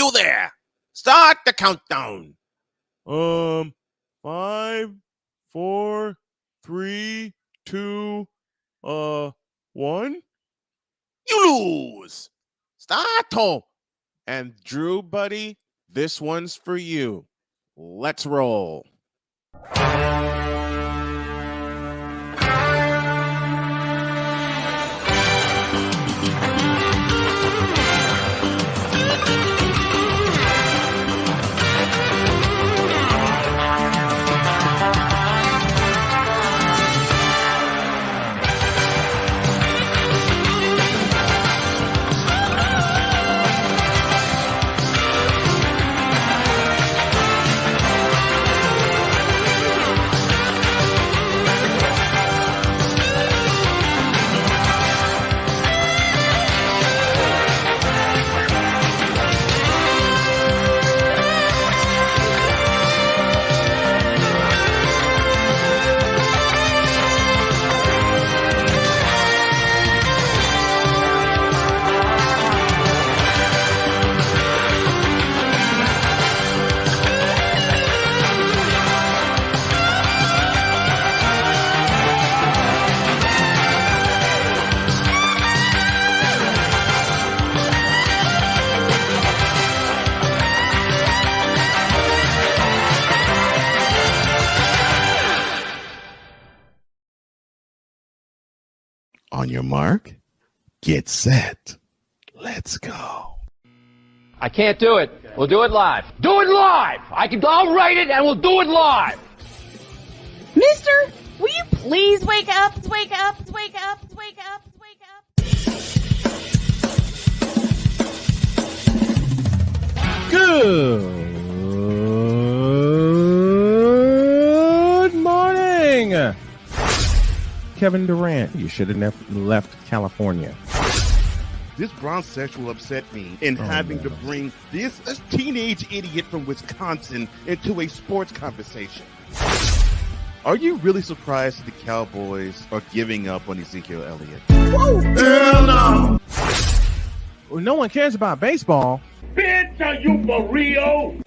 You there. Start the countdown. 5, 4, 3, 2, 1. You lose. Start. And Drew, buddy, this one's for you. Let's roll. On your mark, get set. Let's go. I can't do it. We'll do it live. Do it live! I'll write it and we'll do it live! Mister, will you please wake up, wake up, wake up, wake up, wake up? Good morning. Kevin Durant, you should have left California. This Brownsexual upset me in having to bring this teenage idiot from Wisconsin into a sports conversation. Are you really surprised that the Cowboys are giving up on Ezekiel Elliott? Whoa. Hell no. Well, no one cares about baseball. Bitch, are you for real?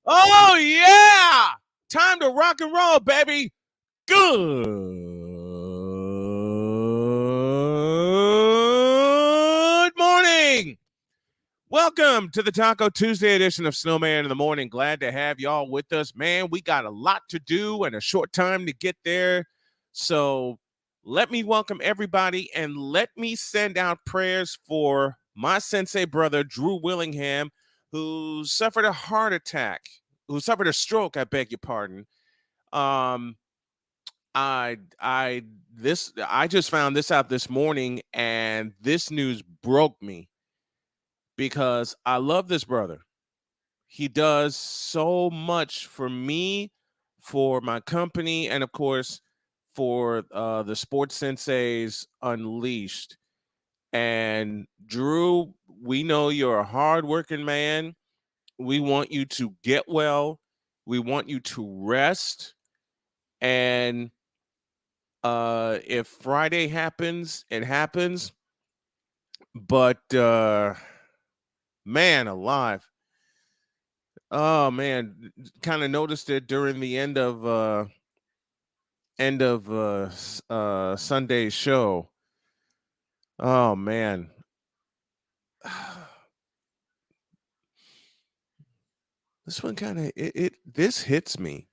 Oh, yeah! Time to rock and roll, baby. Good morning. Welcome to the Taco Tuesday edition of Snowman in the Morning. Glad to have y'all with us. Man, we got a lot to do and a short time to get there. So let me welcome everybody and let me send out prayers for my sensei brother, Drew Willingham, who suffered a heart attack, who suffered a stroke, I beg your pardon. I just found this out this morning, and this news broke me because I love this brother. He does so much for me, for my company, and of course, for the Sports Senseis Unleashed. And Drew, we know you're a hardworking man. We want you to get well. We want you to rest. And if Friday happens, it happens. But man alive. Oh man, kind of noticed it during the end of Sunday's show. Oh man. This one kind of this hits me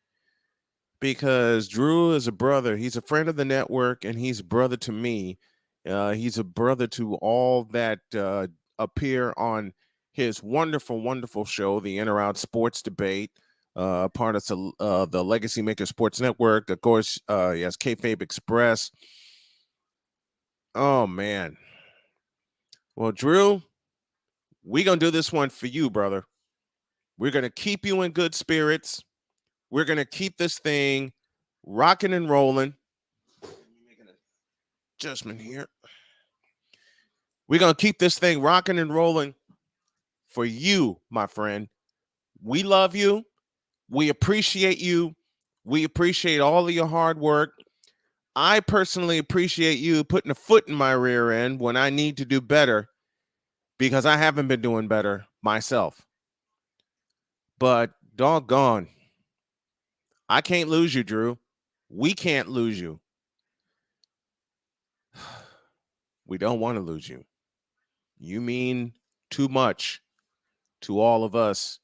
because Drew is a brother. He's a friend of the network, and he's a brother to me. He's a brother to all that appear on his wonderful, wonderful show, the In or Out Sports Debate, part of the Legacy Maker Sports Network. Of course, he has Kayfabe Express. Oh man. Well, Drew, we're gonna do this one for you, brother. We're going to keep you in good spirits. We're going to keep this thing rocking and rolling. Let me make an adjustment here. We're going to keep this thing rocking and rolling for you, my friend. We love you. We appreciate you. We appreciate all of your hard work. I personally appreciate you putting a foot in my rear end when I need to do better because I haven't been doing better myself. But doggone, I can't lose you, Drew. We can't lose you. We don't want to lose you. You mean too much to all of us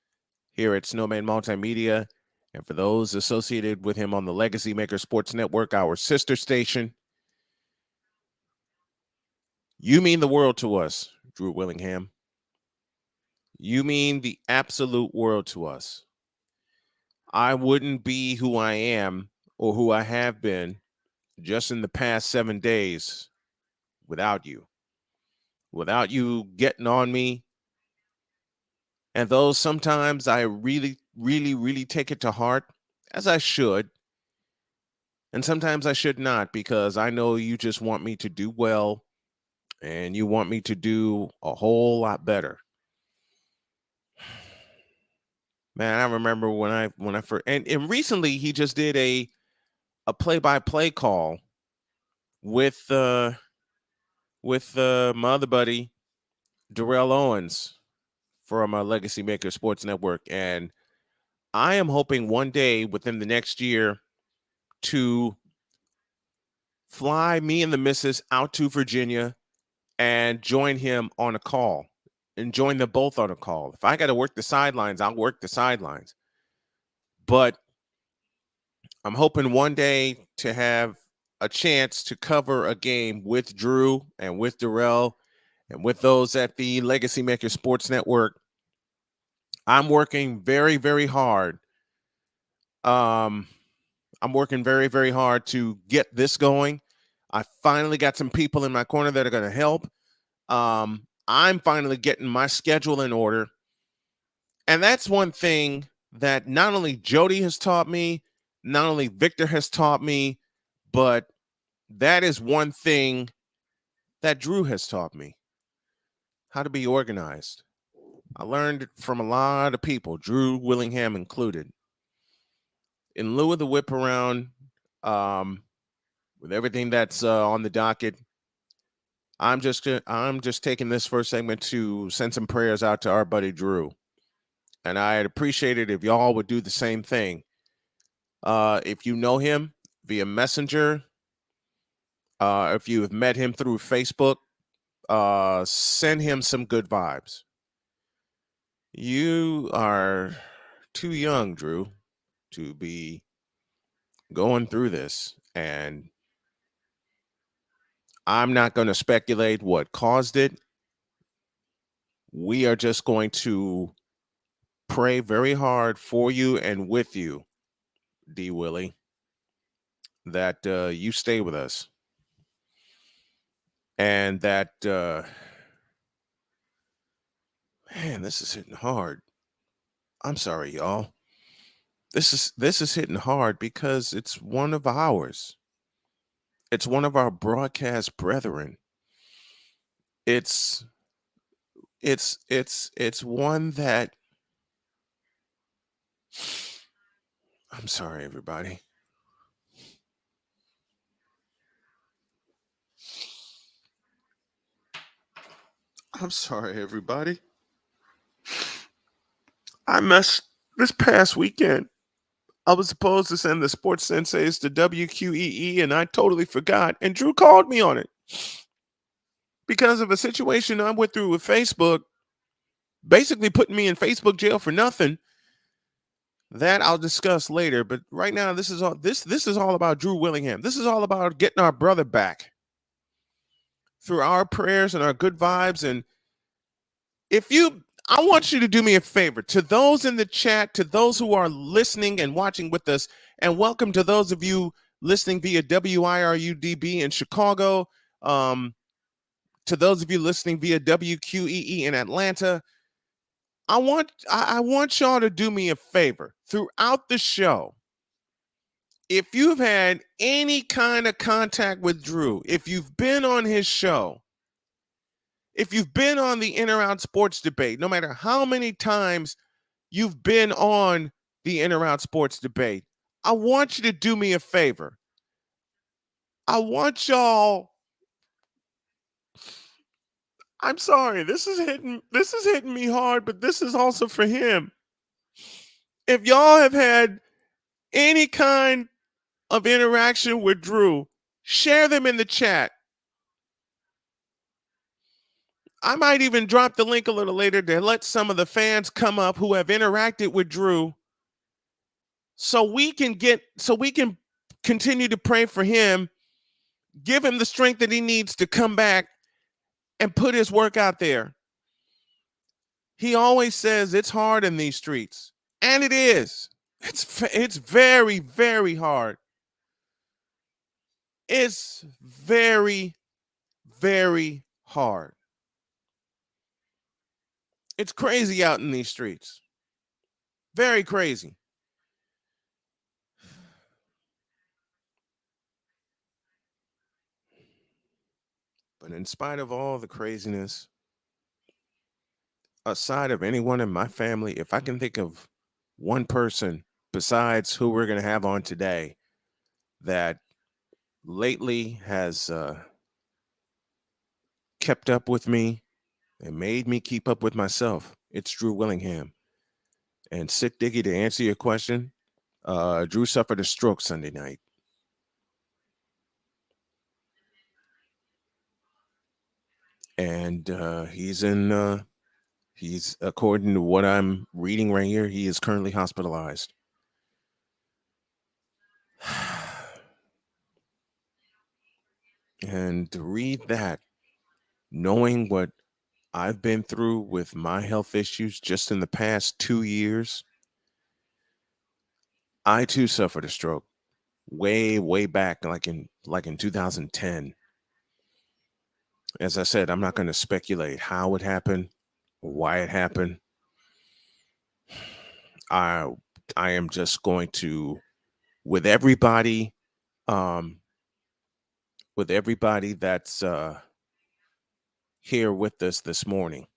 here at Snowman Multimedia, and for those associated with him on the Legacy Maker Sports Network, our sister station. You mean the world to us, Drew Willingham. You mean the absolute world to us. I wouldn't be who I am or who I have been just in the past 7 days without you. Without you getting on me. And though sometimes I really, really, really take it to heart, as I should, and sometimes I should not, because I know you just want me to do well and you want me to do a whole lot better. Man, I remember when I first and recently he just did a play-by-play call with my other buddy Darrell Owens from Legacy Maker Sports Network, and I am hoping one day within the next year to fly me and the missus out to Virginia and join him on a call and join them both on a call. If I got to work the sidelines, I'll work the sidelines. But I'm hoping one day to have a chance to cover a game with Drew and with Darrell and with those at the Legacy Maker Sports Network. I'm working very, very hard. I'm working very, very hard to get this going. I finally got some people in my corner that are going to help. I'm finally getting my schedule in order. And that's one thing that not only Jody has taught me, not only Victor has taught me, but that is one thing that Drew has taught me, how to be organized. I learned it from a lot of people, Drew Willingham included. In lieu of the whip around, with everything that's on the docket, I'm just taking this first segment to send some prayers out to our buddy Drew. And I'd appreciate it if y'all would do the same thing. If you know him via Messenger, if you have met him through Facebook, send him some good vibes. You are too young, Drew, to be going through this. And I'm not going to speculate what caused it. We are just going to pray very hard for you and with you, D. Willie, that you stay with us. And that, man, this is hitting hard. I'm sorry, y'all. This is hitting hard because it's one of ours. It's one of our broadcast brethren. It's one that I'm sorry, everybody. I'm sorry, everybody. I messed this past weekend. I was supposed to send the sports senseis to WQEE, and I totally forgot. And Drew called me on it because of a situation I went through with Facebook, basically putting me in Facebook jail for nothing. That I'll discuss later. But right now, this is all about Drew Willingham. This is all about getting our brother back through our prayers and our good vibes. And I want you to do me a favor, to those in the chat, to those who are listening and watching with us, and welcome to those of you listening via WIRUDB in Chicago, to those of you listening via WQEE in Atlanta. I want y'all to do me a favor throughout the show. If you've had any kind of contact with Drew, if you've been on his show, If you've been on the In or Out Sports Debate, no matter how many times you've been on the In or Out Sports Debate, I want you to do me a favor. I want y'all. I'm sorry, this is hitting me hard, but this is also for him. If y'all have had any kind of interaction with Drew, share them in the chat. I might even drop the link a little later to let some of the fans come up who have interacted with Drew so we can continue to pray for him, give him the strength that he needs to come back and put his work out there. He always says it's hard in these streets, and it is. It's very, very hard. It's very, very hard. It's crazy out in these streets. Very crazy. But in spite of all the craziness, aside of anyone in my family, if I can think of one person besides who we're going to have on today that lately has kept up with me and made me keep up with myself, it's Drew Willingham. And Sick Diggy, to answer your question, Drew suffered a stroke Sunday night. And he's, according to what I'm reading right here, he is currently hospitalized. And to read that, knowing what I've been through with my health issues just in the past 2 years, I too suffered a stroke way, way back, like in 2010. As I said, I'm not going to speculate how it happened, or why it happened. I am just going to, with everybody that's here with us this morning,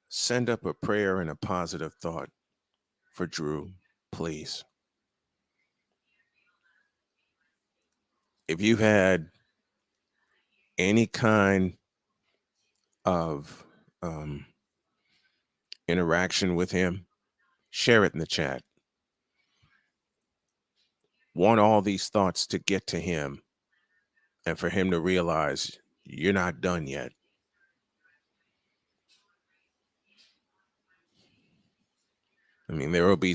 send up a prayer and a positive thought for Drew, please. If you've had any kind of interaction with him, share it in the chat. Want all these thoughts to get to him and for him to realize you're not done yet. I mean, there will be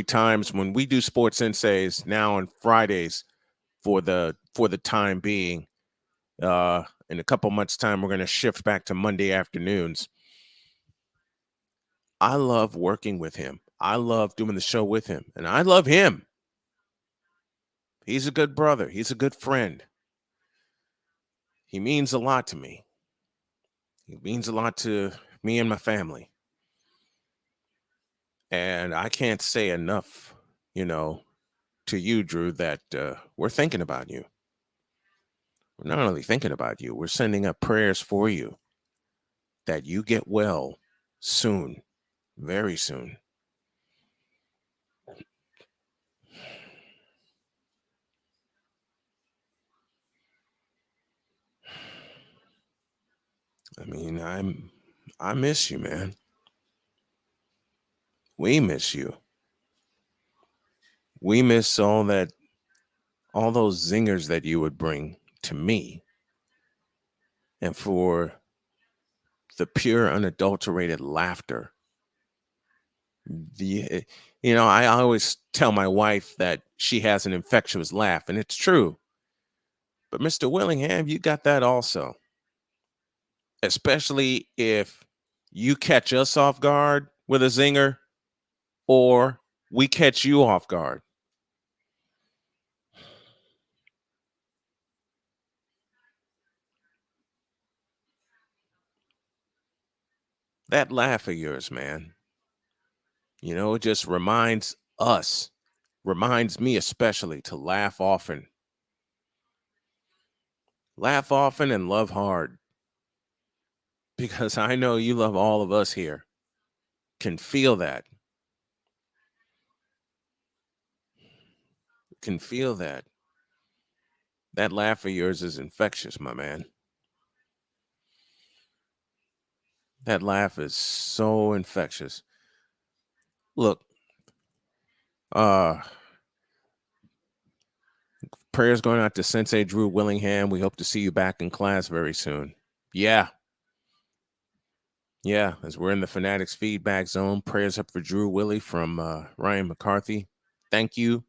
times when we do Sports Senseis now on Fridays for the time being. In a couple months' time, we're going to shift back to Monday afternoons. I love working with him. I love doing the show with him, and I love him. He's a good brother. He's a good friend. He means a lot to me. He means a lot to me and my family. And I can't say enough, to you, Drew, that we're thinking about you. We're not only thinking about you, we're sending up prayers for you that you get well soon, very soon. I mean, I miss you, man. We miss you. We miss all those zingers that you would bring to me, and for the pure, unadulterated laughter. I always tell my wife that she has an infectious laugh, and it's true. But Mr. Willingham, you got that also. Especially if you catch us off guard with a zinger, or we catch you off guard. That laugh of yours, man, it just reminds us reminds me especially to laugh often. Laugh often and love hard. Because I know you love all of us here. Can feel that. Can feel that. That laugh of yours is infectious, my man. That laugh is so infectious. Look, prayers going out to Sensei Drew Willingham. We hope to see you back in class very soon. Yeah, as we're in the Fanatics feedback zone. Prayers up for Drew Willie from Ryan McCarthy. Thank you.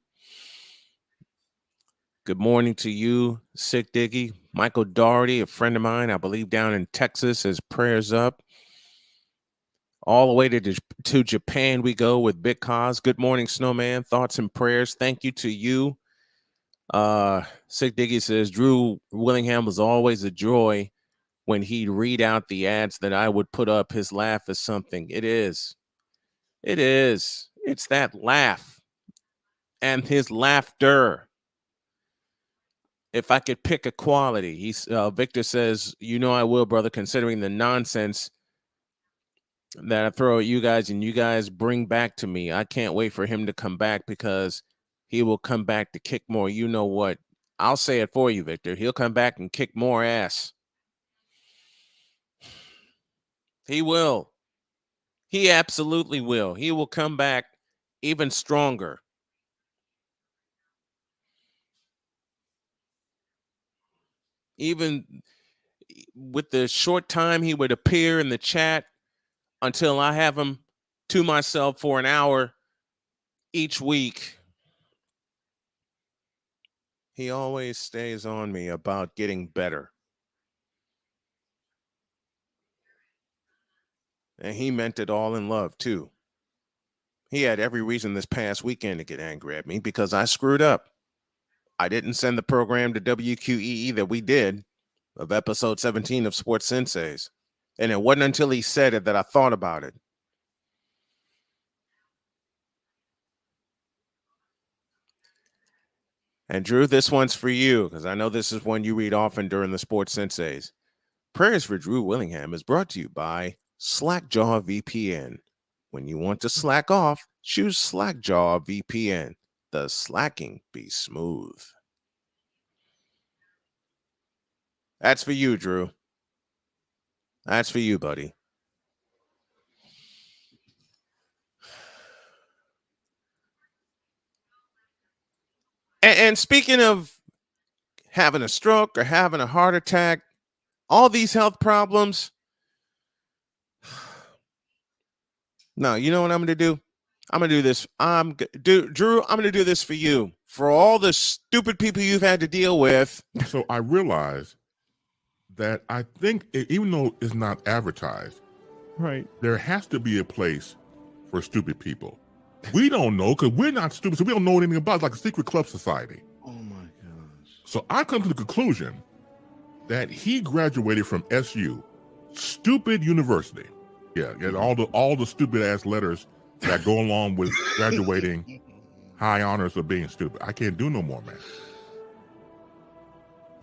Good morning to you, Sick Diggy. Michael Doherty, a friend of mine, I believe down in Texas, says prayers up. All the way to Japan we go with Big Cause. Good morning, Snowman. Thoughts and prayers. Thank you to you. Sick Diggy says Drew Willingham was always a joy when he'd read out the ads that I would put up. His laugh is something. It is. It's that laugh and his laughter. If I could pick a quality, Victor says, you know I will, brother, considering the nonsense that I throw at you guys and you guys bring back to me. I can't wait for him to come back because he will come back to kick more. You know what? I'll say it for you, Victor. He'll come back and kick more ass. He will. He absolutely will. He will come back even stronger. Even with the short time he would appear in the chat until I have him to myself for an hour each week, he always stays on me about getting better. And he meant it all in love, too. He had every reason this past weekend to get angry at me because I screwed up. I didn't send the program to WQEE that we did of episode 17 of Sports Senseis. And it wasn't until he said it that I thought about it. And Drew, this one's for you because I know this is one you read often during the Sports Senseis. Prayers for Drew Willingham is brought to you by Slackjaw VPN. When you want to slack off, choose Slackjaw VPN. The slacking be smooth. That's for you, Drew. That's for you, buddy. And speaking of having a stroke or having a heart attack, all these health problems. No, you know what I'm going to do? I'm going to do this. Drew, I'm going to do this for you. For all the stupid people you've had to deal with. So I realized that I think, even though it's not advertised, Right. there has to be a place for stupid people. We don't know because we're not stupid, so we don't know anything about it. It's like a secret club society. Oh my gosh. So I come to the conclusion that he graduated from SU, stupid university. Yeah, and all the stupid ass letters that go along with graduating high honors of being stupid. I can't do no more, man.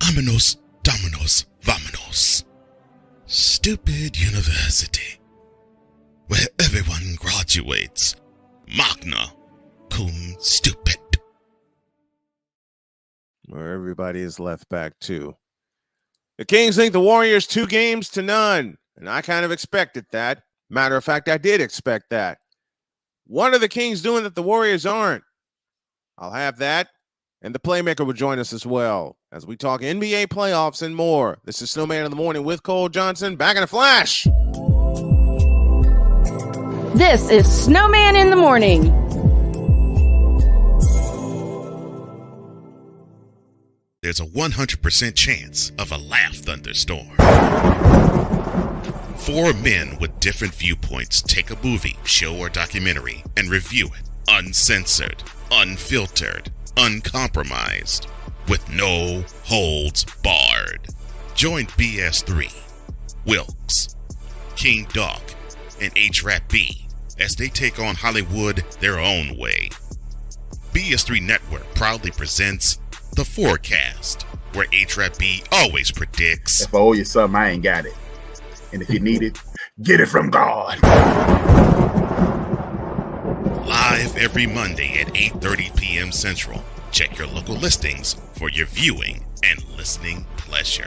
Aminos, dominos, vamonos. Stupid university. Where everyone graduates. Magna cum stupid. Where everybody is left back to. The Kings think the Warriors 2-0. And I kind of expected that. Matter of fact, I did expect that. What are the Kings doing that the Warriors aren't? I'll have that. And the Playmaker will join us as well as we talk NBA playoffs and more. This is Snowman in the Morning with Cole Johnson. Back in a flash. This is Snowman in the Morning. There's a 100% chance of a laugh thunderstorm. 4 men with different viewpoints take a movie, show, or documentary and review it uncensored, unfiltered, uncompromised, with no holds barred. Join BS3, Wilkes, King Dog, and H-Rap B as they take on Hollywood their own way. BS3 Network proudly presents The Forecast, where HRAP always predicts. If I owe you something, I ain't got it. And if you need it, get it from God. Live every Monday at 8:30 p.m. Central. Check your local listings for your viewing and listening pleasure.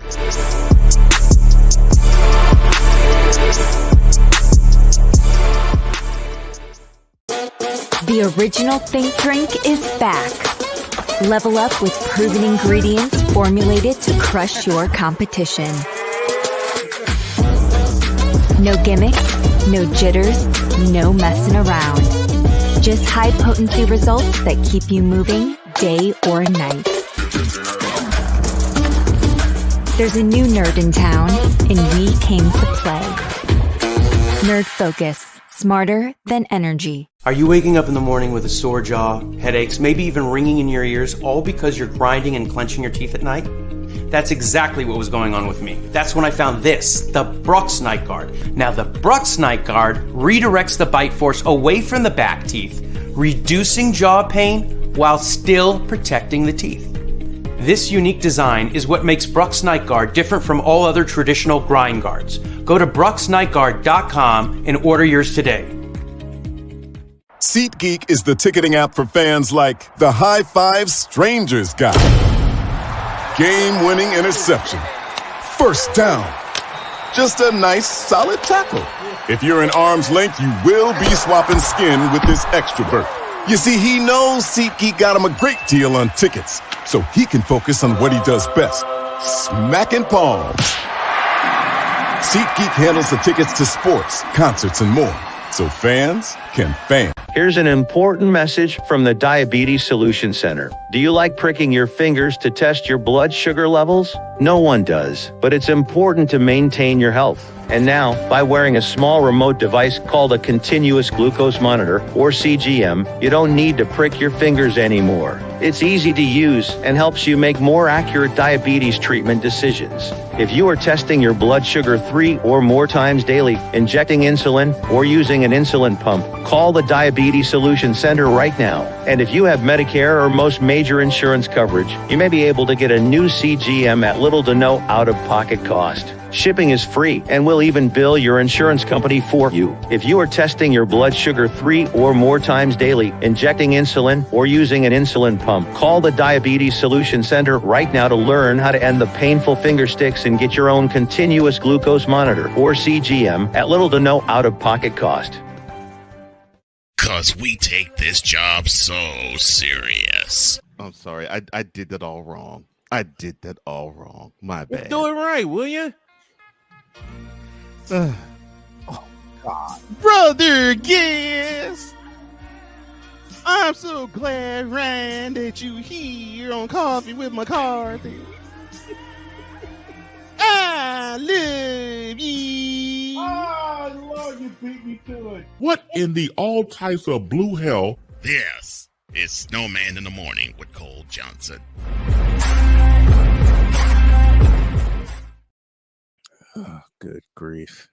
The original Think Drink is back. Level up with proven ingredients formulated to crush your competition. No gimmicks, no jitters, no messing around. Just high-potency results that keep you moving day or night. There's a new nerd in town, and we came to play. Nerd Focus. Smarter than energy. Are you waking up in the morning with a sore jaw, headaches, maybe even ringing in your ears, all because you're grinding and clenching your teeth at night? That's exactly what was going on with me. That's when I found this, the Brux Night Guard. Now, the Brux Night Guard redirects the bite force away from the back teeth, reducing jaw pain while still protecting the teeth. This unique design is what makes Brux Night Guard different from all other traditional grind guards. Go to BruxNightGuard.com and order yours today. SeatGeek is the ticketing app for fans like the High Five Strangers guy. Game-winning interception. First down. Just a nice, solid tackle. If you're in arm's length, you will be swapping skin with this extra berth. You see, he knows SeatGeek got him a great deal on tickets, so he can focus on what he does best, smacking palms. SeatGeek handles the tickets to sports, concerts, and more, so fans can fan. Here's an important message from the Diabetes Solution Center. Do you like pricking your fingers to test your blood sugar levels? No one does, but it's important to maintain your health. And now, by wearing a small remote device called a continuous glucose monitor, or CGM, you don't need to prick your fingers anymore. It's easy to use and helps you make more accurate diabetes treatment decisions. If you are testing your blood sugar 3 or more times daily, injecting insulin, or using an insulin pump, call the Diabetes Solution Center right now. And if you have Medicare or most major insurance coverage, you may be able to get a new CGM at little to no out-of-pocket cost. Shipping is free and will even bill your insurance company for you. If you are testing your blood sugar 3 or more times daily, injecting insulin, or using an insulin pump, call the Diabetes Solution Center right now to learn how to end the painful finger sticks and get your own continuous glucose monitor, or CGM, at little to no out-of-pocket cost. 'Cause we take this job so serious. I'm sorry. I did that all wrong. I did that all wrong. My bad. Do it right, will you? Oh, God. Brother guest, I'm so glad, Ryan, that you here on Coffee with McCarthy. I love you. Oh, Lord, you beat me to it. What in the all types of blue hell? This is Snowman in the Morning with Cole Johnson. Oh, good grief.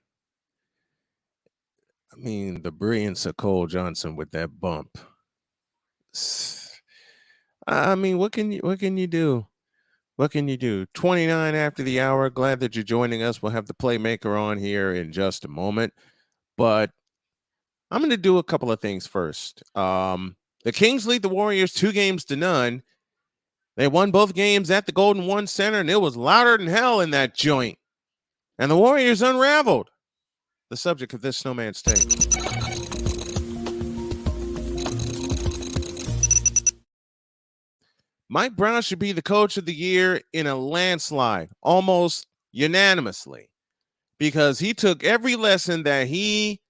I mean, the brilliance of Cole Johnson with that bump. I mean, what can you do? What can you do? 29 after the hour. Glad that you're joining us. We'll have the playmaker on here in just a moment. But I'm going to do a couple of things first. The Kings lead the Warriors 2-0. They won both games at the Golden One Center, and it was louder than hell in that joint. And the Warriors unraveled. The subject of this Snowman's Take. Mike Brown should be the coach of the year in a landslide, almost unanimously, because he took every lesson that he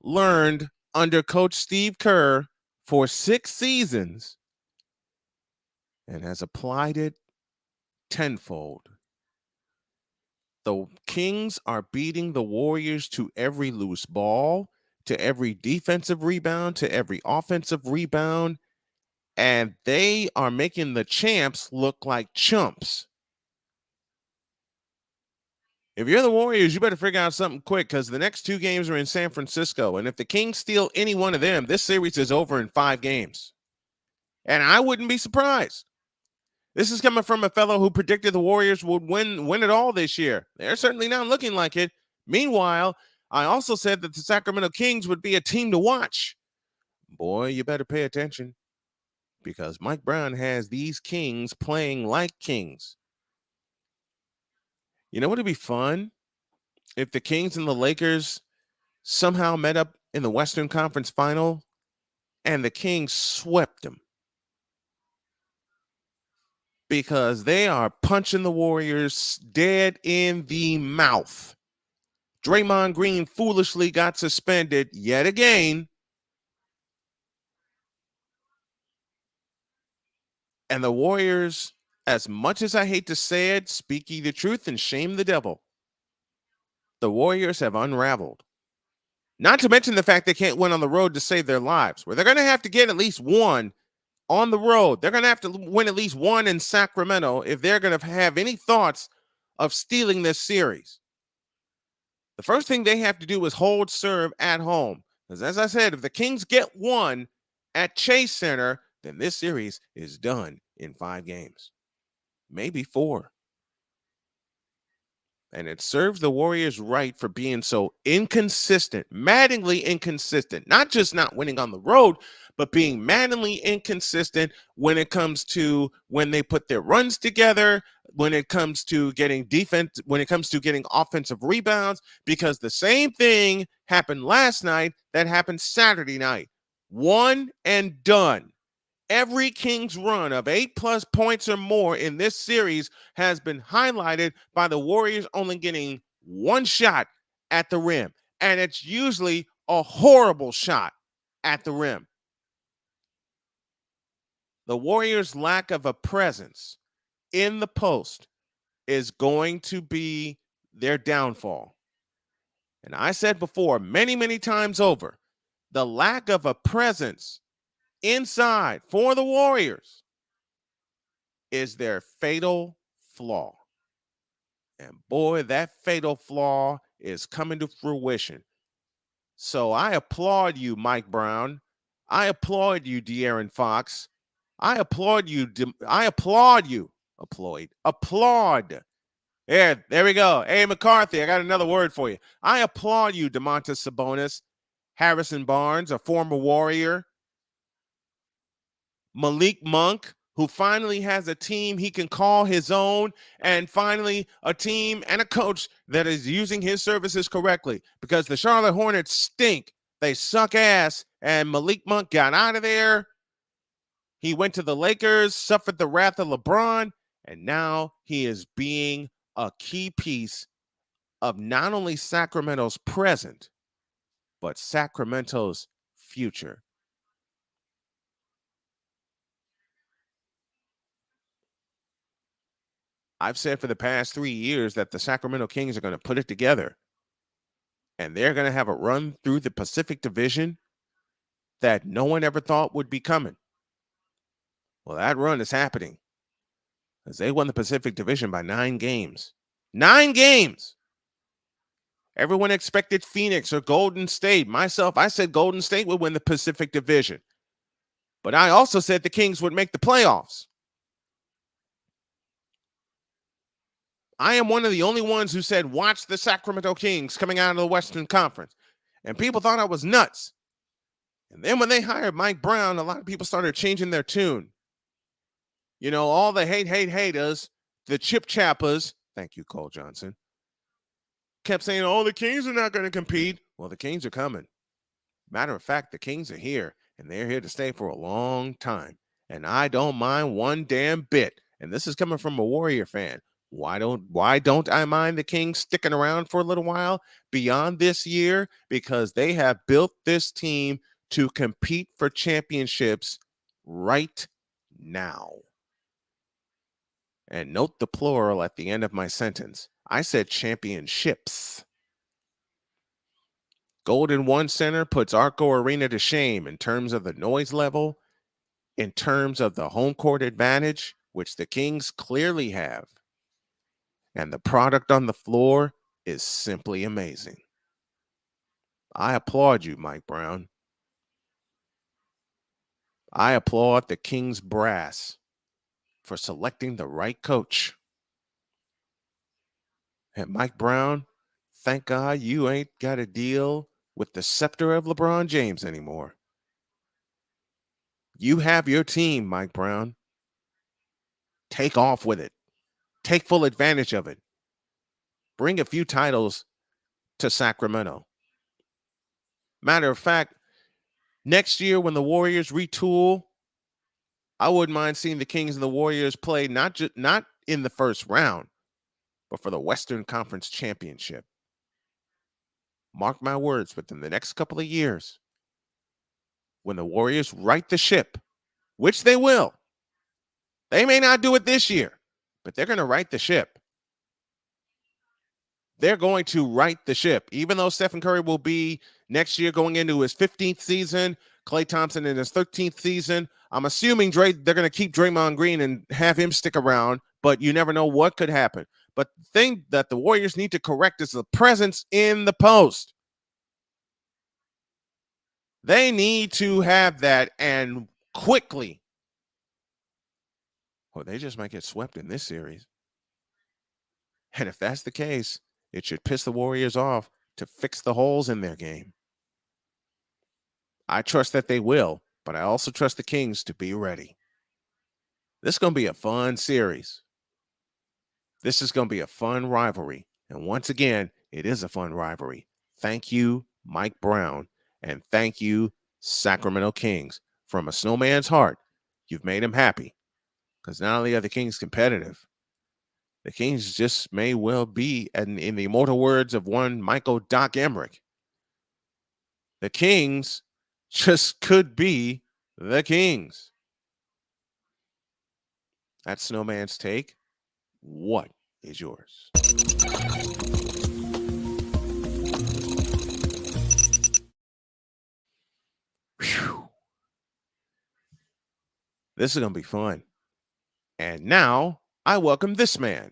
learned under Coach Steve Kerr for 6 seasons and has applied it tenfold. The Kings are beating the Warriors to every loose ball, to every defensive rebound, to every offensive rebound, and they are making the champs look like chumps. If you're the Warriors, you better figure out something quick, because the next 2 games are in San Francisco, and if the Kings steal any one of them, this series is over in 5 games. And I wouldn't be surprised. This is coming from a fellow who predicted the Warriors would win it all this year. They're certainly not looking like it. Meanwhile, I also said that the Sacramento Kings would be a team to watch. Boy, you better pay attention, because Mike Brown has these Kings playing like kings. You know what would be fun? If the Kings and the Lakers somehow met up in the Western Conference Final and the Kings swept them, because they are punching the Warriors dead in the mouth. Draymond Green foolishly got suspended yet again. And the Warriors, as much as I hate to say it, speak ye the truth and shame the devil, the Warriors have unraveled. Not to mention the fact they can't win on the road to save their lives, where they're going to have to get at least one on the road. They're going to have to win at least one in Sacramento if they're going to have any thoughts of stealing this series. The first thing they have to do is hold serve at home. Because as I said, if the Kings get one at Chase Center, then this series is done in 5 games, maybe 4. And it serves the Warriors right for being so inconsistent, maddeningly inconsistent, not just not winning on the road, but being maddeningly inconsistent when it comes to when they put their runs together, when it comes to getting defense, when it comes to getting offensive rebounds, because the same thing happened last night that happened Saturday night. One and done. Every Kings run of 8+ points or more in this series has been highlighted by the Warriors only getting one shot at the rim. And it's usually a horrible shot at the rim. The Warriors' lack of a presence in the post is going to be their downfall. And I said before, many, many times over, the lack of a presence inside for the Warriors is their fatal flaw. And boy, that fatal flaw is coming to fruition. So I applaud you, Mike Brown. I applaud you, De'Aaron Fox. I applaud you. Applaud. There we go. Hey, McCarthy, I got another word for you. I applaud you, Domantas Sabonis, Harrison Barnes, a former Warrior, Malik Monk, who finally has a team he can call his own, and finally a team and a coach that is using his services correctly, because the Charlotte Hornets stink. They suck ass, and Malik Monk got out of there. He went to the Lakers, suffered the wrath of LeBron, and now he is being a key piece of not only Sacramento's present, but Sacramento's future. I've said for the past 3 years that the Sacramento Kings are going to put it together, and they're going to have a run through the Pacific Division that no one ever thought would be coming. Well, that run is happening, because they won the Pacific Division by 9 games. 9 games! Everyone expected Phoenix or Golden State. Myself, I said Golden State would win the Pacific Division. But I also said the Kings would make the playoffs. I am one of the only ones who said, watch the Sacramento Kings coming out of the Western Conference. And people thought I was nuts. And then when they hired Mike Brown, a lot of people started changing their tune. You know, all the haters, the chip chappers, thank you, Cole Johnson, kept saying, oh, the Kings are not going to compete. Well, the Kings are coming. Matter of fact, the Kings are here, and they're here to stay for a long time. And I don't mind one damn bit. And this is coming from a Warrior fan. Why don't I mind the Kings sticking around for a little while beyond this year? Because they have built this team to compete for championships right now. And note the plural at the end of my sentence. I said championships. Golden One Center puts Arco Arena to shame in terms of the noise level, in terms of the home court advantage, which the Kings clearly have. And the product on the floor is simply amazing. I applaud you, Mike Brown. I applaud the Kings brass for selecting the right coach. And Mike Brown, thank God you ain't got to deal with the scepter of LeBron James anymore. You have your team, Mike Brown. Take off with it. Take full advantage of it. Bring a few titles to Sacramento. Matter of fact, next year when the Warriors retool, I wouldn't mind seeing the Kings and the Warriors play not in the first round, but for the Western Conference Championship. Mark my words, within the next couple of years, when the Warriors right the ship, which they will, they may not do it this year, but they're going to right the ship. They're going to right the ship. Even though Stephen Curry will be next year going into his 15th season, Klay Thompson in his 13th season, I'm assuming they're going to keep Draymond Green and have him stick around, but you never know what could happen. But the thing that the Warriors need to correct is the presence in the post. They need to have that, and quickly, or they just might get swept in this series. And if that's the case, it should piss the Warriors off to fix the holes in their game. I trust that they will, but I also trust the Kings to be ready. This is going to be a fun series. This is going to be a fun rivalry. And once again, it is a fun rivalry. Thank you, Mike Brown, and thank you, Sacramento Kings. From a snowman's heart, you've made him happy. Because not only are the Kings competitive, the Kings just may well be, and in the immortal words of one Michael Doc Emmerich, the Kings just could be the Kings. That's Snowman's take. What is yours? Whew. This is going to be fun. And now I welcome this man.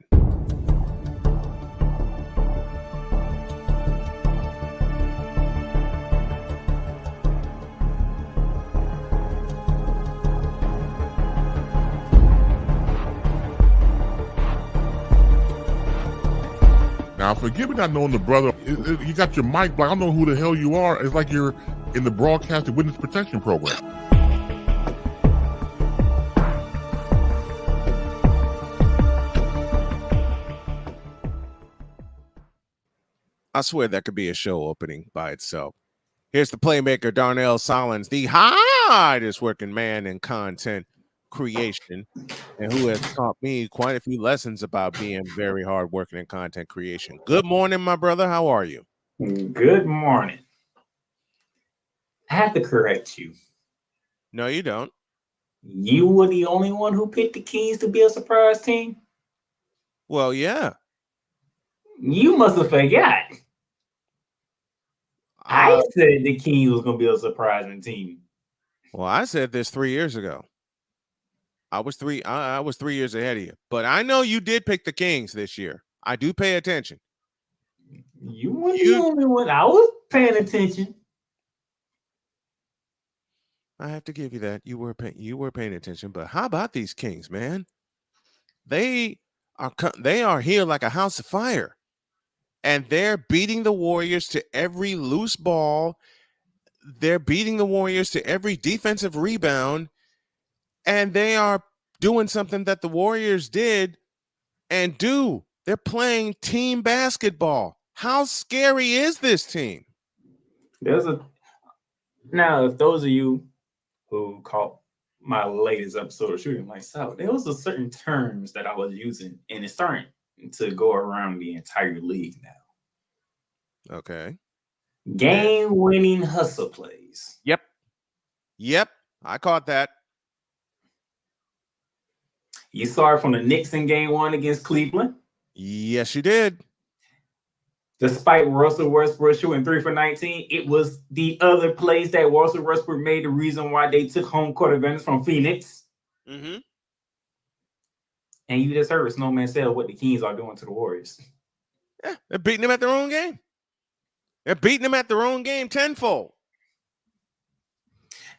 Now, forgive me not knowing the brother. You got your mic black. I don't know who the hell you are. It's like you're in the broadcasting witness protection program. I swear that could be a show opening by itself. Here's the playmaker, Darnell Sollins, the hardest working man in content creation, and who has taught me quite a few lessons about being very hard working in content creation. Good morning, my brother. How are you? Good morning. I have to correct you. No, you don't. You were the only one who picked the Kings to be a surprise team? Well, yeah. You must have forgot. I said the Kings was going to be a surprising team. Well, I said this 3 years ago. I was 3 years ahead of you. But I know you did pick the Kings this year. I do pay attention. You weren't the only one. I was paying attention. I have to give you that. You were paying attention. But how about these Kings, man? They are here like a house of fire. And they're beating the Warriors to every loose ball. They're beating the Warriors to every defensive rebound. And they are doing something that the Warriors did and do. They're playing team basketball. How scary is this team? Now, if those of you who caught my latest episode of Shooting Lights Out, there was a certain terms that I was using, and it's starting to go around the entire league now. Okay. Game-winning hustle plays. Yep. I caught that. You saw it from the Knicks in game 1 against Cleveland. Yes, you did. Despite Russell Westbrook shooting 3 for 19, it was the other plays that Russell Westbrook made the reason why they took home court advantage from Phoenix. Mm-hmm. And you just heard Snowman say what the Kings are doing to the Warriors. Yeah, they're beating them at their own game. They're beating them at their own game tenfold.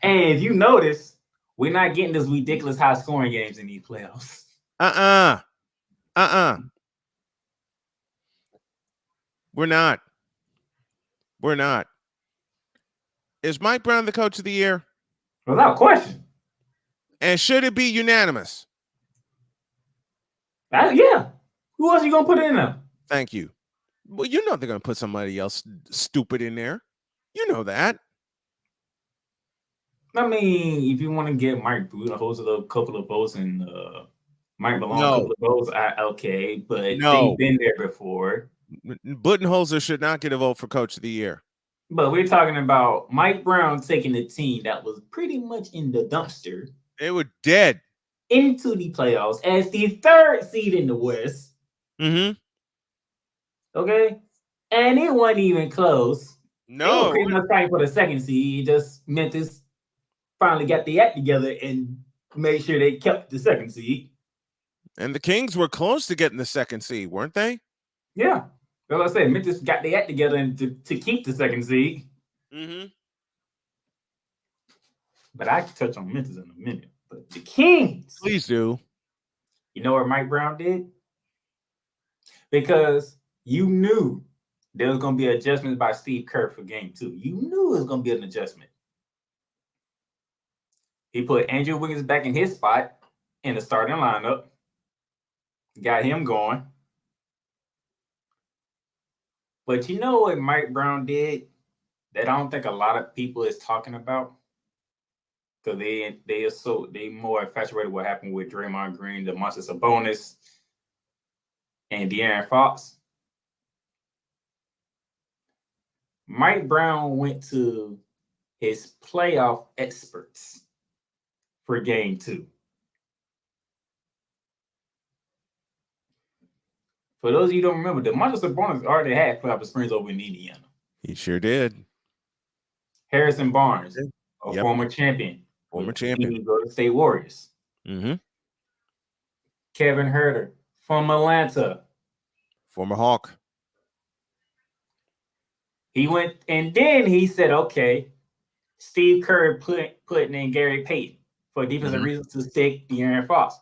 And if you notice, We're not getting this ridiculous high scoring games in these playoffs. We're not. We're not. Is Mike Brown the coach of the year? Without question. And should it be unanimous? Yeah. Who else are you going to put in there? Thank you. Well, you know they're going to put somebody else stupid in there. You know that. I mean, if you want to get Mike Budenholzer a couple of votes and Mike Malone a couple of votes, okay, but they've been there before. Budenholzer should not get a vote for coach of the year. But we're talking about Mike Brown taking a team that was pretty much in the dumpster. They were dead. Into the playoffs as the third seed in the West. Mm-hmm. Okay? And it wasn't even close. No. They were pretty much fighting for the second seed. It just Memphis finally got the act together and made sure they kept the second seed. And the Kings were close to getting the second seed, weren't they? Yeah. As I said, Memphis got the act together and to keep the second seed. Mm-hmm. But I can touch on Memphis in a minute. But the Kings. Please do. You know what Mike Brown did? Because you knew there was going to be adjustments by Steve Kerr for game 2. You knew it was going to be an adjustment. He put Andrew Wiggins back in his spot in the starting lineup. Got him going. But you know what Mike Brown did that I don't think a lot of people is talking about? Because they more infatuated what happened with Draymond Green, the Monster Sabonis, and De'Aaron Fox. Mike Brown went to his playoff experts for game 2. For those of you who don't remember, the Monster Sabonis already had playoff experience over in Indiana. He sure did. Harrison Barnes, a former champion. Former champion. The Golden State Warriors. Mm-hmm. Kevin Huerter from Atlanta. Former Hawk. He went, and then he said, okay, Steve Kerr putting in Gary Payton for defensive reasons to stick De'Aaron Fox.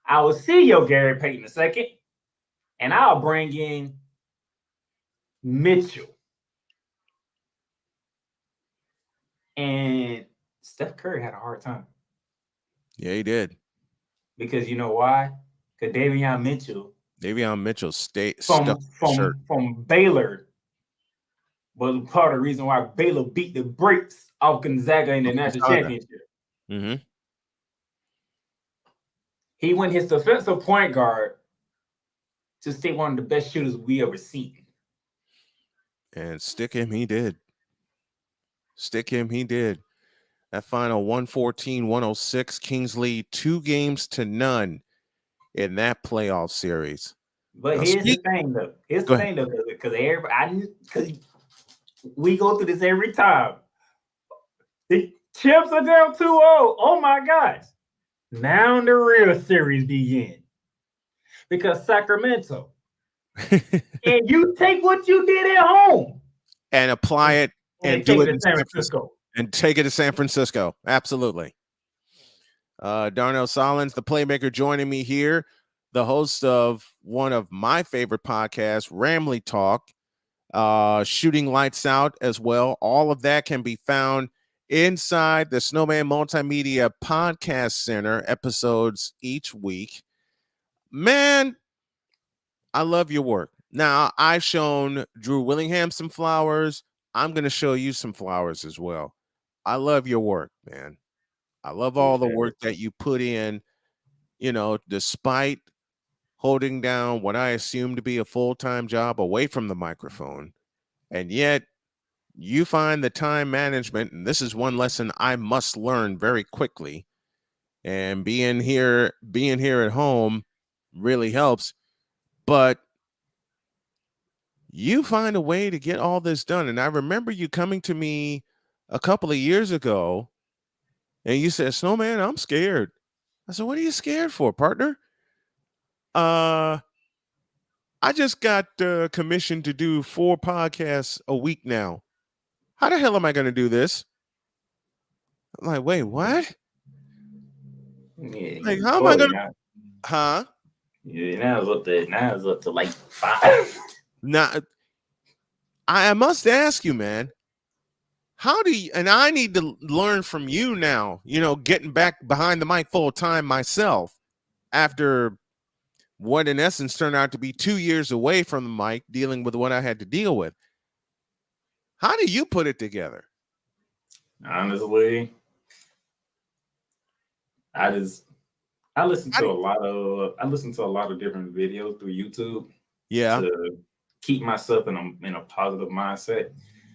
I will see your Gary Payton in a second, and I'll bring in Mitchell. And Steph Curry had a hard time. Yeah, he did. Because you know why? Because Davion Mitchell stayed from Baylor was part of the reason why Baylor beat the brakes off Gonzaga in the national championship. Mm-hmm. He went his defensive point guard to stay one of the best shooters we ever seen. And stick him, he did. That final 114-106, Kings lead 2-0 in that playoff series. But now, here's the thing, though. Because we go through this every time. The chips are down 2-0. Oh my gosh. Now the real series begin. Because Sacramento. And you take what you did at home and apply it and do it in San Francisco. And take it to San Francisco. Absolutely. Darnell Solins, the playmaker, joining me here, the host of one of my favorite podcasts, Ramley Talk, Shooting Lights Out as well. All of that can be found inside the Snowman Multimedia Podcast Center, episodes each week. Man, I love your work. Now, I've shown Drew Willingham some flowers. I'm going to show you some flowers as well. I love your work, man. I love all the work that you put in, despite holding down what I assume to be a full-time job away from the microphone. And yet you find the time management, and this is one lesson I must learn very quickly. And being here at home really helps. But you find a way to get all this done. And I remember you coming to me a couple of years ago, and you said, Snowman, I'm scared. I said, what are you scared for, partner? I just got commissioned to do 4 podcasts a week now. How the hell am I going to do this? I'm like, wait, what? Yeah, Like, how am I gonna? now, Huh? yeah, now it's up to like 5. Now, I must ask you, man. How do you? And I need to learn from you now. You know, getting back behind the mic full time myself after what in essence turned out to be 2 years away from the mic, dealing with what I had to deal with. How do you put it together? Honestly, I listen to a lot of different videos through YouTube. Yeah. To keep myself in a positive mindset.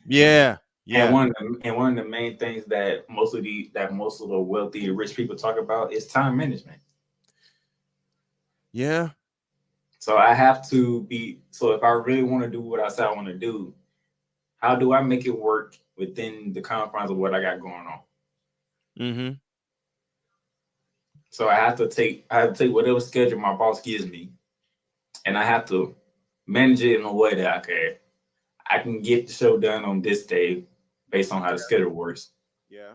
Yeah. And one of the main things that most of the wealthy and rich people talk about is time management. Yeah. So I have to be. So if I really want to do what I say I want to do, how do I make it work within the confines of what I got going on? Mm-hmm. So I have to take whatever schedule my boss gives me, and I have to manage it in a way that I can get the show done on this day based on how the schedule works. Yeah.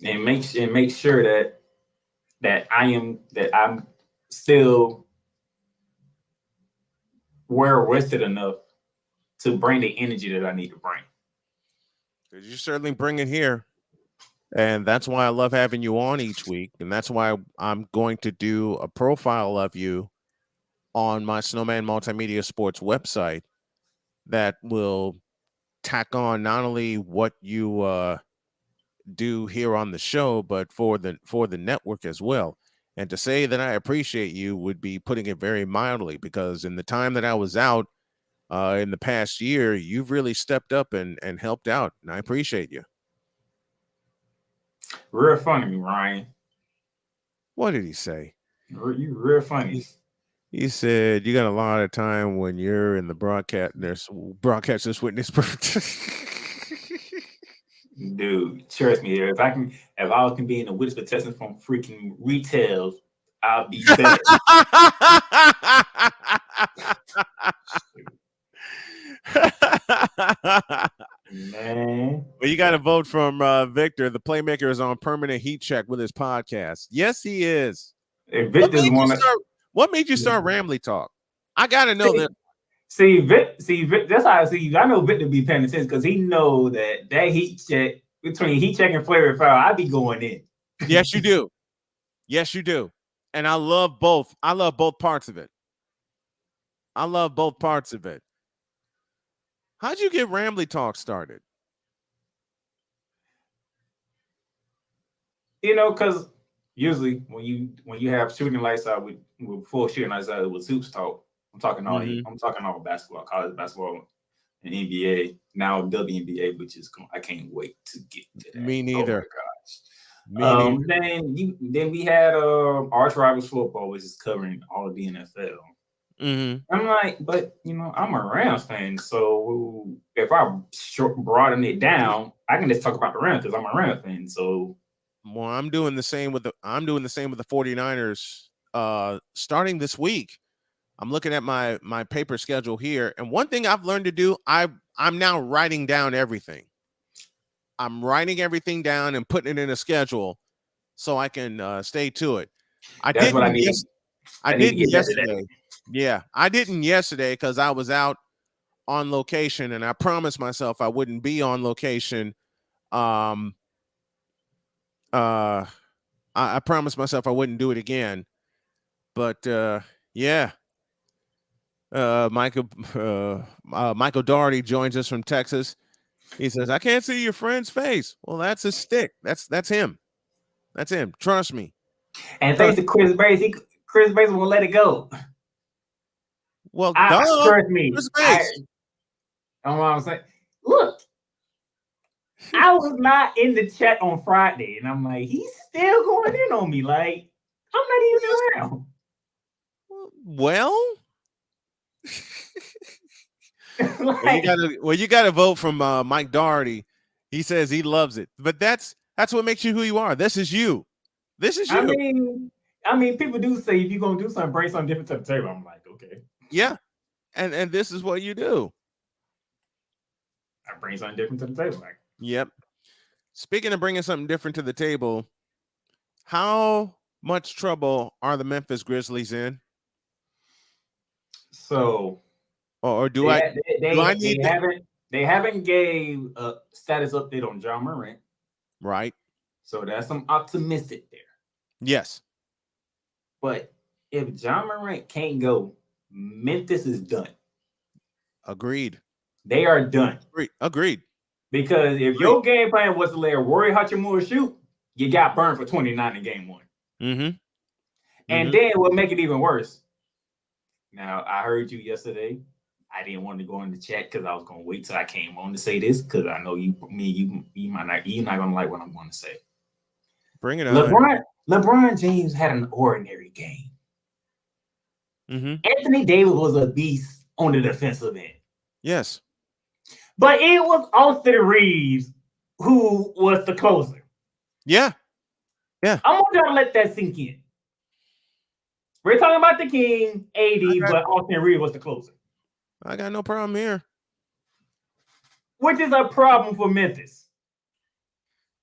And make sure that I'm still well rested enough to bring the energy that I need to bring. You certainly bring it here. And that's why I love having you on each week. And that's why I'm going to do a profile of you on my Snowman Multimedia Sports website that will tack on not only what you do here on the show, but for the network as well. And to say that I appreciate you would be putting it very mildly, because in the time that I was out in the past year, you've really stepped up and helped out. And I appreciate you. Real funny, Ryan. What did he say? You real funny. He said you got a lot of time when you're in the broadcaster's witness. Dude, trust me, if I can be in the witness protection from freaking retail, I'll be better. Man. Well, you got a vote from Victor. The playmaker is on permanent heat check with his podcast. Yes, he is. What made you start Ramley Talk? I gotta know that. See, Vic, that's how I see. I know Victor be paying attention because he know that heat check between heat check and flavor file, I be going in. Yes, you do. Yes, you do. And I love both. I love both parts of it. How'd you get Ramley Talk started? You know, because usually when you have shooting lights out with full shooting lights out with Hoops Talk, I'm talking all basketball, college basketball, and NBA, now WNBA, which is I can't wait to get to that. Me neither. Oh my gosh. Then we had Arch Rivals Football, which is covering all of the NFL. Mm-hmm. I'm like, but I'm a Rams fan, so if I broaden it down, I can just talk about the Rams because I'm a Rams fan. So, well, I'm doing the same with the 49ers. Starting this week, I'm looking at my paper schedule here, and one thing I've learned to do, I'm now writing down everything. I'm writing everything down and putting it in a schedule so I can stay to it. I didn't yesterday. Yeah, I didn't yesterday because I was out on location, and I promised myself I wouldn't be on location. I promised myself I wouldn't do it again. But yeah. Michael Doherty joins us from Texas. He says, I can't see your friend's face. Well, that's his stick. That's him. That's him. Trust me. And thanks to Chris Bates, Chris Bates will let it go. Well, trust me. I'm saying, look, I was not in the chat on Friday, and I'm like, he's still going in on me. Like, I'm not even around. Well, you gotta vote from Mike Doherty. He says he loves it, but that's what makes you who you are. This is you. This is you. I mean, people do say if you're gonna do something, bring something different to the table. I'm like, okay, yeah, and this is what you do. I bring something different to the table. Yep. Speaking of bringing something different to the table, How much trouble are the Memphis Grizzlies in? So, or do they, I they, do I they, need they haven't they haven't gave a status update on John Morant. right? So that's some optimistic there. Yes. But if John Morant can't go, Memphis is done. Agreed. They are done. Agreed. Because if your game plan was to let Rory Hachimura shoot, you got burned for 29 in game one. Mm-hmm. And then what make it even worse. Now, I heard you yesterday. I didn't want to go in the chat because I was going to wait till I came on to say this because I know you're not going to like what I'm going to say. Bring it on. LeBron James had an ordinary game. Mm-hmm. Anthony Davis was a beast on the defensive end. Yes. But it was Austin Reeves who was the closer. Yeah. Yeah. I want y'all to let that sink in. We're talking about the King, AD, but Austin Reeves was the closer. I got no problem here. Which is a problem for Memphis.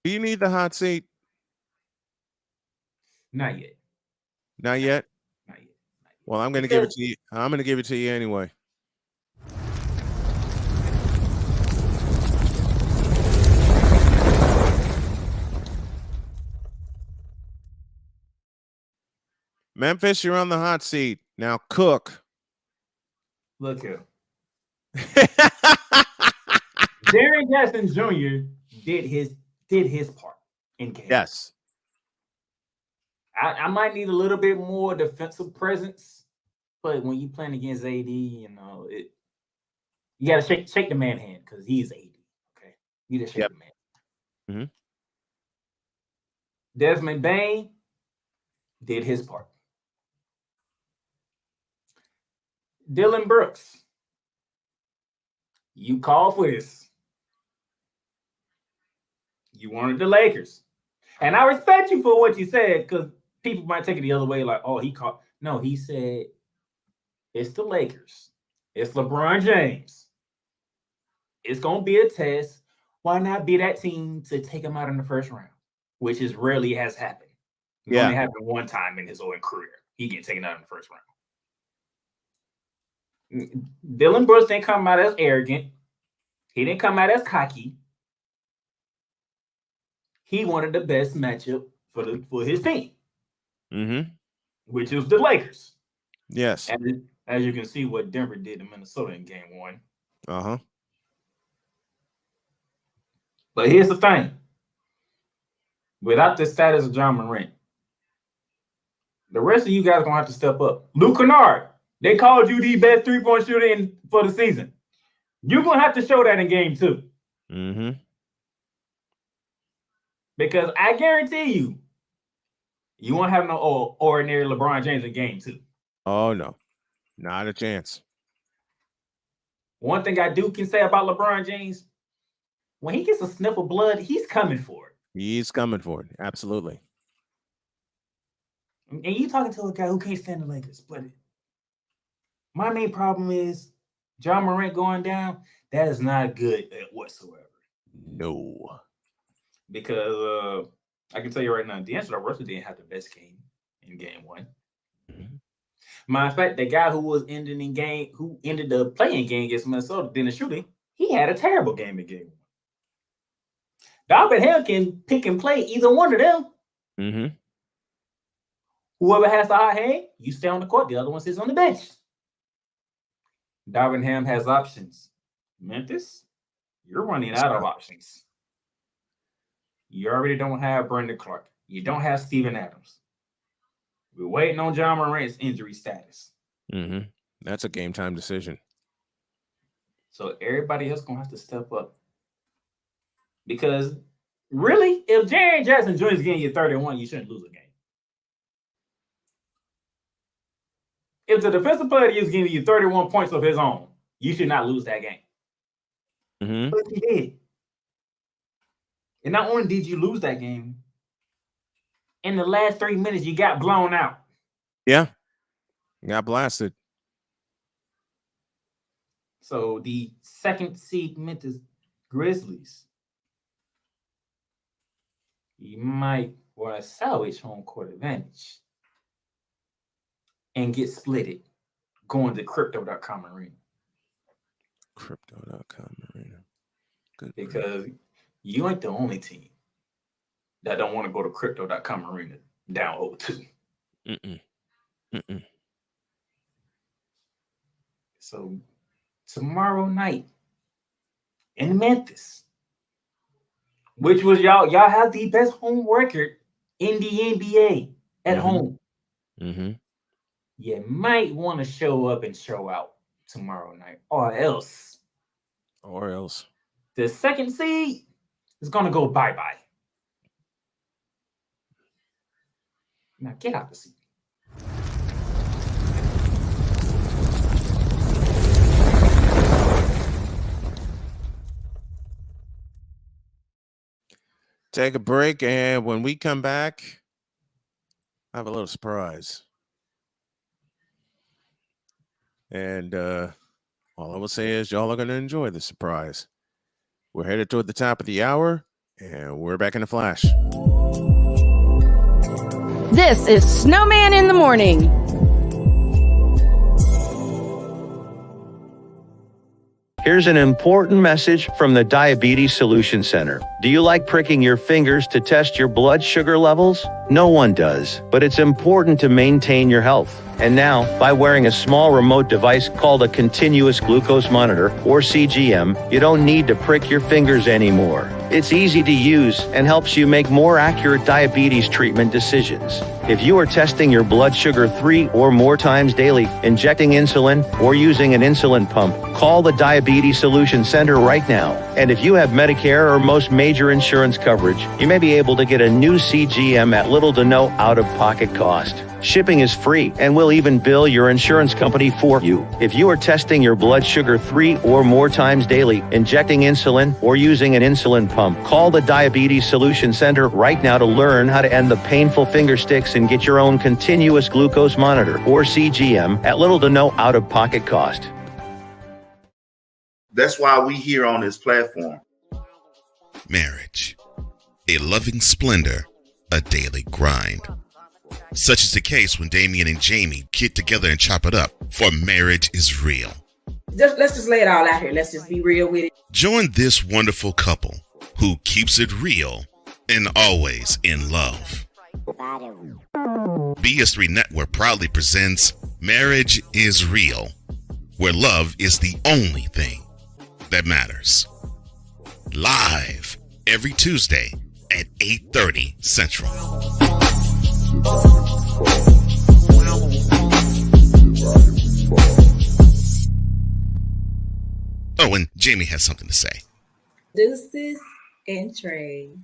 Do you need the hot seat? Not yet. Not yet? Not yet. Well, I'm going to give it to you. I'm going to give it to you anyway. Memphis, you're on the hot seat. Now cook. Look here. Jaren Jackson Jr. did his part in game. Yes. I might need a little bit more defensive presence, but when you playing against AD, you got to shake the man hand because he's AD. Okay, you just shake the man. Mm-hmm. Desmond Bain did his part. Dylan Brooks, you called for this. You wanted the Lakers. And I respect you for what you said because people might take it the other way, like, oh, he called. No, he said, it's the Lakers. It's LeBron James. It's going to be a test. Why not be that team to take him out in the first round, which is rarely has happened. It only happened one time in his own career. He get taken out in the first round. Dylan Brooks didn't come out as arrogant. He didn't come out as cocky. He wanted the best matchup for his team, which is the Lakers. Yes. And as you can see, what Denver did to Minnesota in game one. Uh-huh. But here's the thing. Without the status of John Morant, the rest of you guys are going to have to step up. Luke Kennard, they called you the best three-point shooter for the season. You're going to have to show that in game two. Mm-hmm. Because I guarantee you won't have no ordinary LeBron James in game two. Oh, no. Not a chance. One thing I can say about LeBron James, when he gets a sniff of blood, he's coming for it. He's coming for it. Absolutely. And you talking to a guy who can't stand the Lakers. But my main problem is John Morant going down. That is not good whatsoever. No. Because I can tell you right now, D'Angelo Russell didn't have the best game in game one. Mm-hmm. Matter of fact, the guy who ended the playing game against Minnesota, didn't shooting, he had a terrible game in game one. Darvin Ham can pick and play either one of them. Mm-hmm. Whoever has the hot hand, you stay on the court. The other one sits on the bench. Darvin Ham has options. Memphis, you're running out of options. You already don't have Brandon Clark. You don't have Steven Adams. We're waiting on John Morant's injury status. Mm-hmm. That's a game time decision. So everybody else going to have to step up. Because really, if Jaren Jackson Jr. is getting you 31, you shouldn't lose a game. If the defensive player is giving you 31 points of his own, you should not lose that game. Mm-hmm. But he did. And not only did you lose that game, in the last 3 minutes, you got blown out. Yeah. Got blasted. So the second seed Memphis Grizzlies, you might will salvage home court advantage and get splitted going to crypto.com arena. Crypto.com arena. Good. Because you ain't the only team that don't want to go to crypto.com arena down 0-2. So tomorrow night in Memphis, which was y'all have the best home record in the NBA at home. You might want to show up and show out tomorrow night, or else the second seed is gonna go bye-bye. Now get out the seat. Take a break, and when we come back, I have a little surprise. And all I will say is y'all are going to enjoy the surprise. We're headed toward the top of the hour, and we're back in a flash. This is Snowman in the Morning. Here's an important message from the Diabetes Solution Center. Do you like pricking your fingers to test your blood sugar levels? No one does, but it's important to maintain your health. And now, by wearing a small remote device called a continuous glucose monitor, or CGM, you don't need to prick your fingers anymore. It's easy to use and helps you make more accurate diabetes treatment decisions. If you are testing your blood sugar 3 or more times daily, injecting insulin, or using an insulin pump, call the Diabetes Solution Center right now. And if you have Medicare or most major insurance coverage, you may be able to get a new CGM at little to no out-of-pocket cost. Shipping is free, and we'll even bill your insurance company for you. If you are testing your blood sugar 3 or more times daily, injecting insulin, or using an insulin pump, call the Diabetes Solution Center right now to learn how to end the painful finger sticks and get your own continuous glucose monitor, or CGM, at little to no out-of-pocket cost. That's why we here on this platform. Marriage, a loving splendor, a daily grind. Such is the case when Damien and Jamie get together and chop it up, for marriage is real. Let's just lay it all out here. Let's just be real with it. Join this wonderful couple who keeps it real and always in love. BS3 Network proudly presents Marriage is Real, where love is the only thing that matters. Live every Tuesday at 8:30 Central. Oh, and Jamie has something to say. Deuces and trays.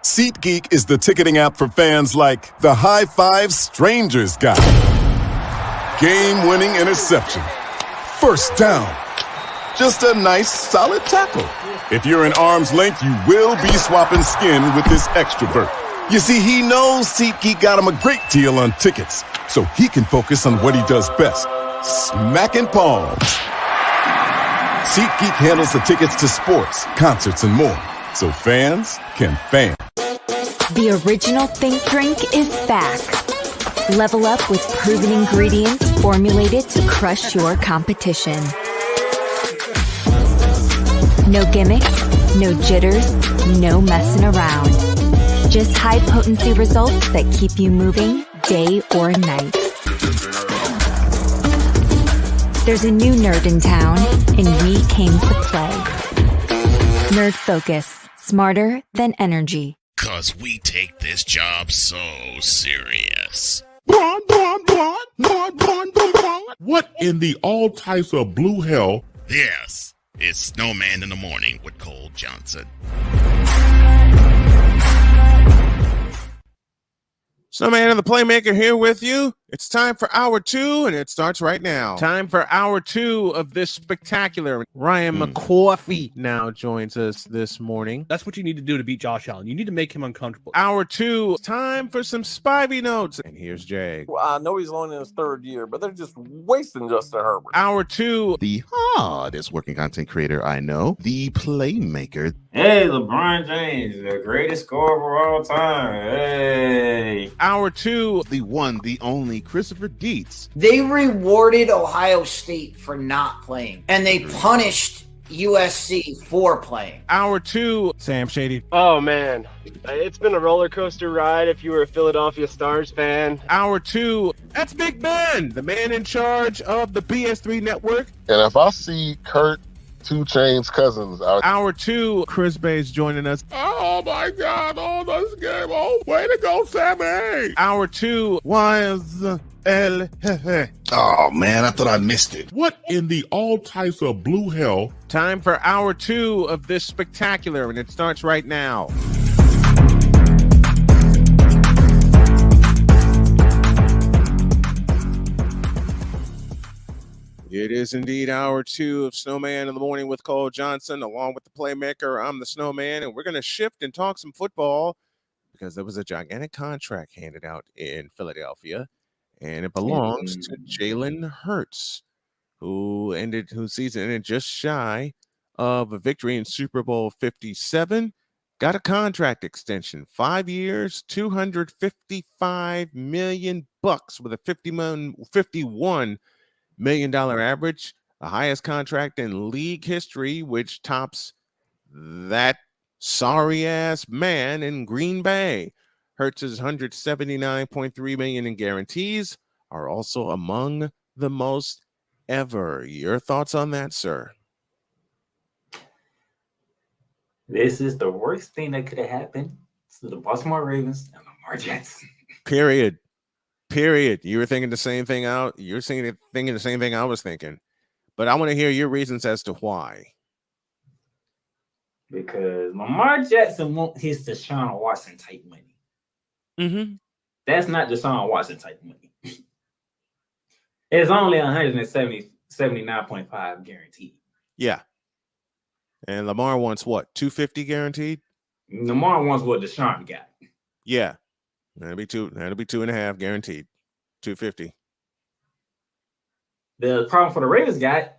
SeatGeek is the ticketing app for fans like the High Five Strangers guy. Game-winning interception. First down. Just a nice, solid tackle. If you're in arm's length, you will be swapping skin with this extrovert. You see, he knows SeatGeek got him a great deal on tickets, so he can focus on what he does best, smacking palms. SeatGeek handles the tickets to sports, concerts, and more, so fans can fan. The original Think drink is back. Level up with proven ingredients formulated to crush your competition. No gimmicks, no jitters, no messing around. Just high-potency results that keep you moving day or night. There's a new nerd in town, and we came to play. Nerd Focus. Smarter than energy. 'Cause we take this job so serious. What in the all types of blue hell? Yes, it's Snowman in the Morning with Cole Johnson. Snowman and the Playmaker here with you. It's time for hour 2, and it starts right now. Time for hour 2 of this spectacular. Ryan McCoffey now joins us this morning. That's what you need to do to beat Josh Allen. You need to make him uncomfortable. Hour 2, time for some Spivey notes. And here's Jay. Well, I know he's only in his 3rd year, but they're just wasting Justin Herbert. Hour 2. The hardest working content creator I know, the Playmaker. Hey, LeBron James, the greatest scorer of all time. Hey. Hour 2. The one, the only Christopher Dietz. They rewarded Ohio State for not playing, and they punished USC for playing. Hour 2. Sam Shady. Oh, man. It's been a roller coaster ride if you were a Philadelphia Stars fan. Hour 2. That's Big Ben, the man in charge of the BS3 network. And if I see Kurt 2 Chainz Cousins out. Hour 2, Chris Bay's joining us. Oh my God! Oh, this game! Oh, way to go, Sammy! Hour 2, was El Jefe. Oh man, I thought I missed it. What in the all types of blue hell? Time for hour 2 of this spectacular, and it starts right now. It is indeed hour 2 of Snowman in the Morning with Cole Johnson, along with the Playmaker. I'm the Snowman, and we're going to shift and talk some football because there was a gigantic contract handed out in Philadelphia, and it belongs to Jalen Hurts, whose season ended just shy of a victory in Super Bowl 57. Got a contract extension, 5 years, $255 million with a $51 million average, the highest contract in league history, which tops that sorry ass man in Green Bay. Hurts's $179.3 million in guarantees are also among the most ever. Your thoughts on that, sir? This is the worst thing that could have happened to the Baltimore Ravens and Lamar Jackson. Period. You were thinking the same thing out. You're thinking the same thing I was thinking. But I want to hear your reasons as to why. Because Lamar Jackson won't his Deshaun Watson type money. Mm-hmm. That's not Deshaun Watson type money. It's only 179.5 guaranteed. Yeah. And Lamar wants what? 250 guaranteed? Lamar wants what Deshaun got. Yeah. That'll be 2.5 guaranteed. 250. The problem for the Raiders got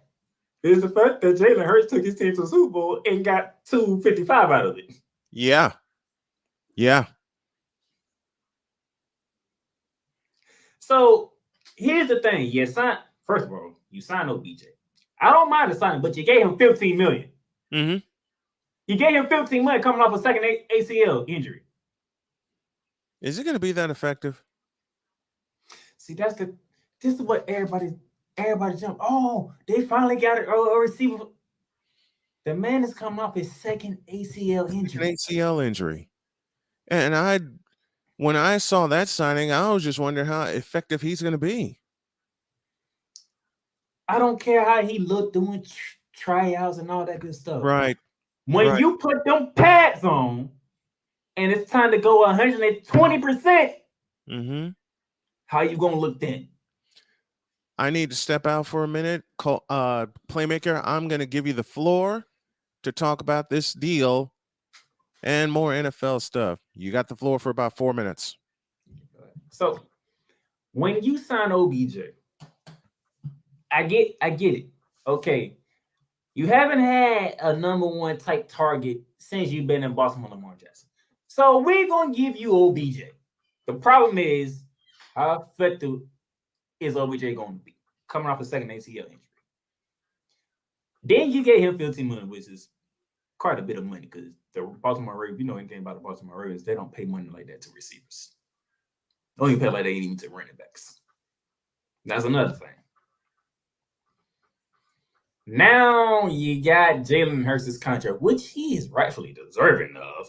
is the fact that Jalen Hurts took his team to the Super Bowl and got 255 out of it. Yeah. So here's the thing. First of all, you signed OBJ. I don't mind the signing, but you gave him $15 million. Mm-hmm. You gave him $15 million coming off a second ACL injury. Is it going to be that effective? See, this is what everybody jumped. Oh, they finally got a receiver. The man is coming off his second ACL injury. An ACL injury. And when I saw that signing, I was just wondering how effective he's going to be. I don't care how he looked doing tryouts and all that good stuff. Right. When you put them pads on and it's time to go 120%, mm-hmm. How you going to look then? I need to step out for a minute. Playmaker, I'm going to give you the floor to talk about this deal and more NFL stuff. You got the floor for about 4 minutes. So when you sign OBJ, I get it. Okay. You haven't had a number one type target since you've been in Baltimore, Lamar Jackson. So we're going to give you OBJ. The problem is, how effective is OBJ going to be? Coming off a second ACL injury. Then you gave him $15 million, which is quite a bit of money because the Baltimore Ravens, you know anything about the Baltimore Ravens, they don't pay money like that to receivers. They don't even pay like that even to running backs. That's another thing. Now you got Jalen Hurts' contract, which he is rightfully deserving of.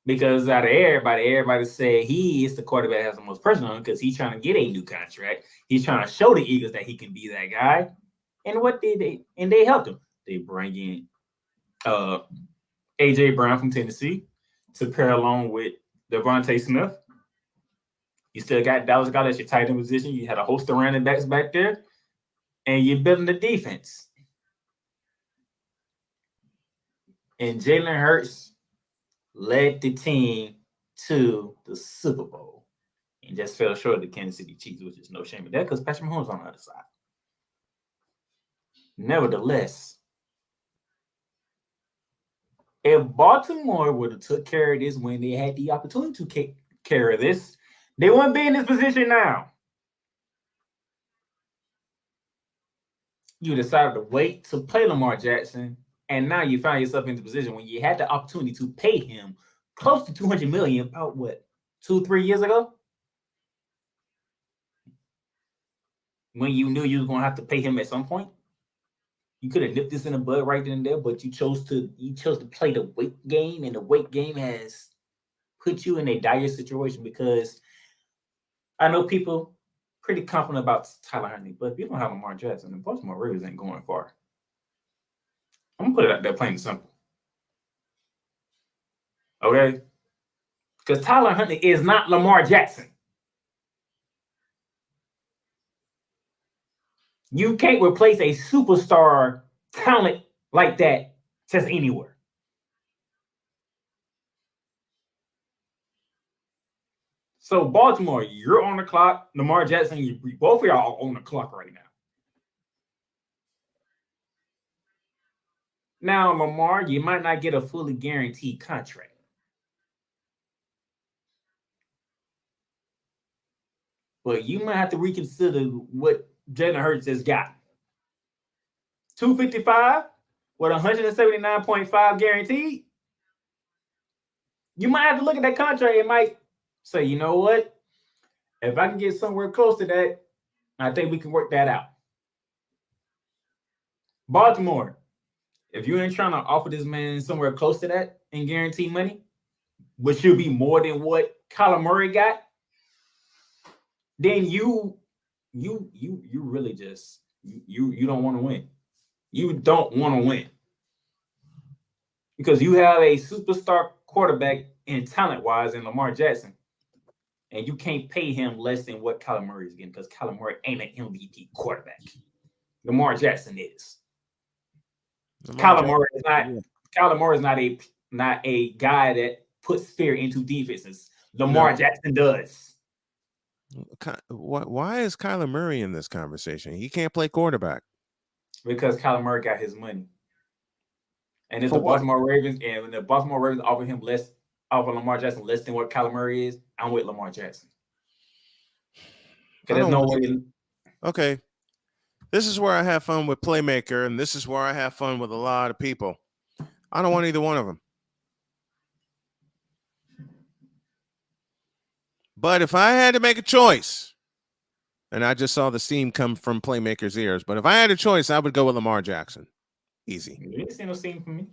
Because out of everybody said he is the quarterback that has the most pressure on him because he's trying to get a new contract. He's trying to show the Eagles that he can be that guy. And what did they? And they helped him. They bring in A.J. Brown from Tennessee to pair along with Devontae Smith. You still got Dallas Goedert as your tight end position. You had a host of running backs back there, and you're building the defense. And Jalen Hurts led the team to the Super Bowl and just fell short of the Kansas City Chiefs, which is no shame in that because Patrick Mahomes on the other side. Nevertheless, if Baltimore would have took care of this when they had the opportunity to take care of this, they wouldn't be in this position now. You decided to wait to play Lamar Jackson, and now you find yourself in the position when you had the opportunity to pay him close to $200 million about what, 2-3 years ago? When you knew you were going to have to pay him at some point? You could have nipped this in the bud right then and there, but you chose to play the weight game, and the weight game has put you in a dire situation because I know people pretty confident about Tyler Huntley, but if you don't have Lamar Jackson, the Baltimore Ravens ain't going far. I'm gonna put it out there plain and simple. Okay? Because Tyler Huntley is not Lamar Jackson. You can't replace a superstar talent like that just anywhere. So Baltimore, you're on the clock. Lamar Jackson, both of y'all are on the clock right now. Now, Lamar, you might not get a fully guaranteed contract. But you might have to reconsider what Jalen Hurts has got. 255 with 179.5 guaranteed. You might have to look at that contract and might say, you know what? If I can get somewhere close to that, I think we can work that out. Baltimore, if you ain't trying to offer this man somewhere close to that in guaranteed money, which should be more than what Kyler Murray got, then you really just you don't want to win. You don't want to win because you have a superstar quarterback in talent-wise in Lamar Jackson, and you can't pay him less than what Kyler Murray is getting because Kyler Murray ain't an MVP quarterback. Lamar Jackson is. Kyler Murray is not a guy that puts fear into defenses. Lamar Jackson does. Why is Kyler Murray in this conversation? He can't play quarterback. Because Kyler Murray got his money. And if the Baltimore Ravens offer him offer Lamar Jackson less than what Kyler Murray is, I'm with Lamar Jackson. Because there's no way. Okay. This is where I have fun with Playmaker, and this is where I have fun with a lot of people. I don't want either one of them. But if I had to make a choice, and I just saw the steam come from Playmaker's ears, but if I had a choice, I would go with Lamar Jackson. Easy. You didn't see no steam from me.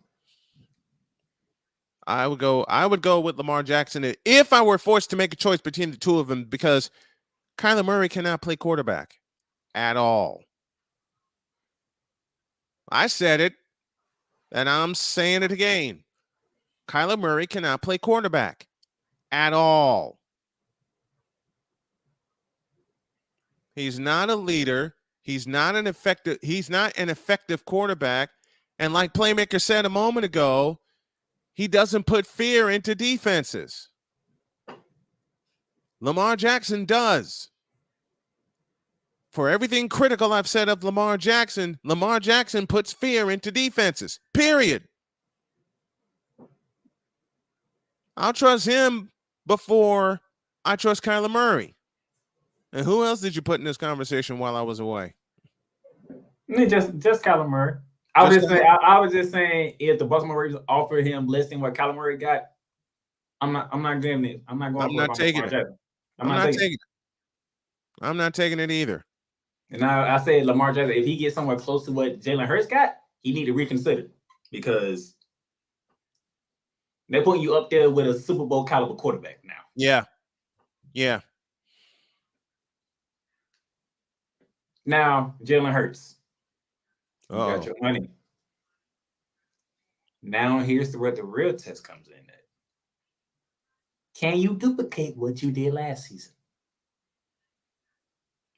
I would go with Lamar Jackson if I were forced to make a choice between the two of them, because Kyler Murray cannot play quarterback at all. I said it, and I'm saying it again. Kyler Murray cannot play quarterback at all. He's not a leader. He's not an effective quarterback. And like Playmaker said a moment ago, he doesn't put fear into defenses. Lamar Jackson does. For everything critical I've said of Lamar Jackson puts fear into defenses. Period. I'll trust him before I trust Kyler Murray. And who else did you put in this conversation while I was away? Just Kyler Murray. I was just saying if the Baltimore Ravens offer him less than what Kyler Murray got, I'm not getting it. I'm not taking it. I'm not taking it either. And I said Lamar Jackson, if he gets somewhere close to what Jalen Hurts got, he need to reconsider because they're putting you up there with a Super Bowl caliber quarterback now. Yeah. Yeah. Now, Jalen Hurts. You got your money. Now, here's where the real test comes in at. Can you duplicate what you did last season?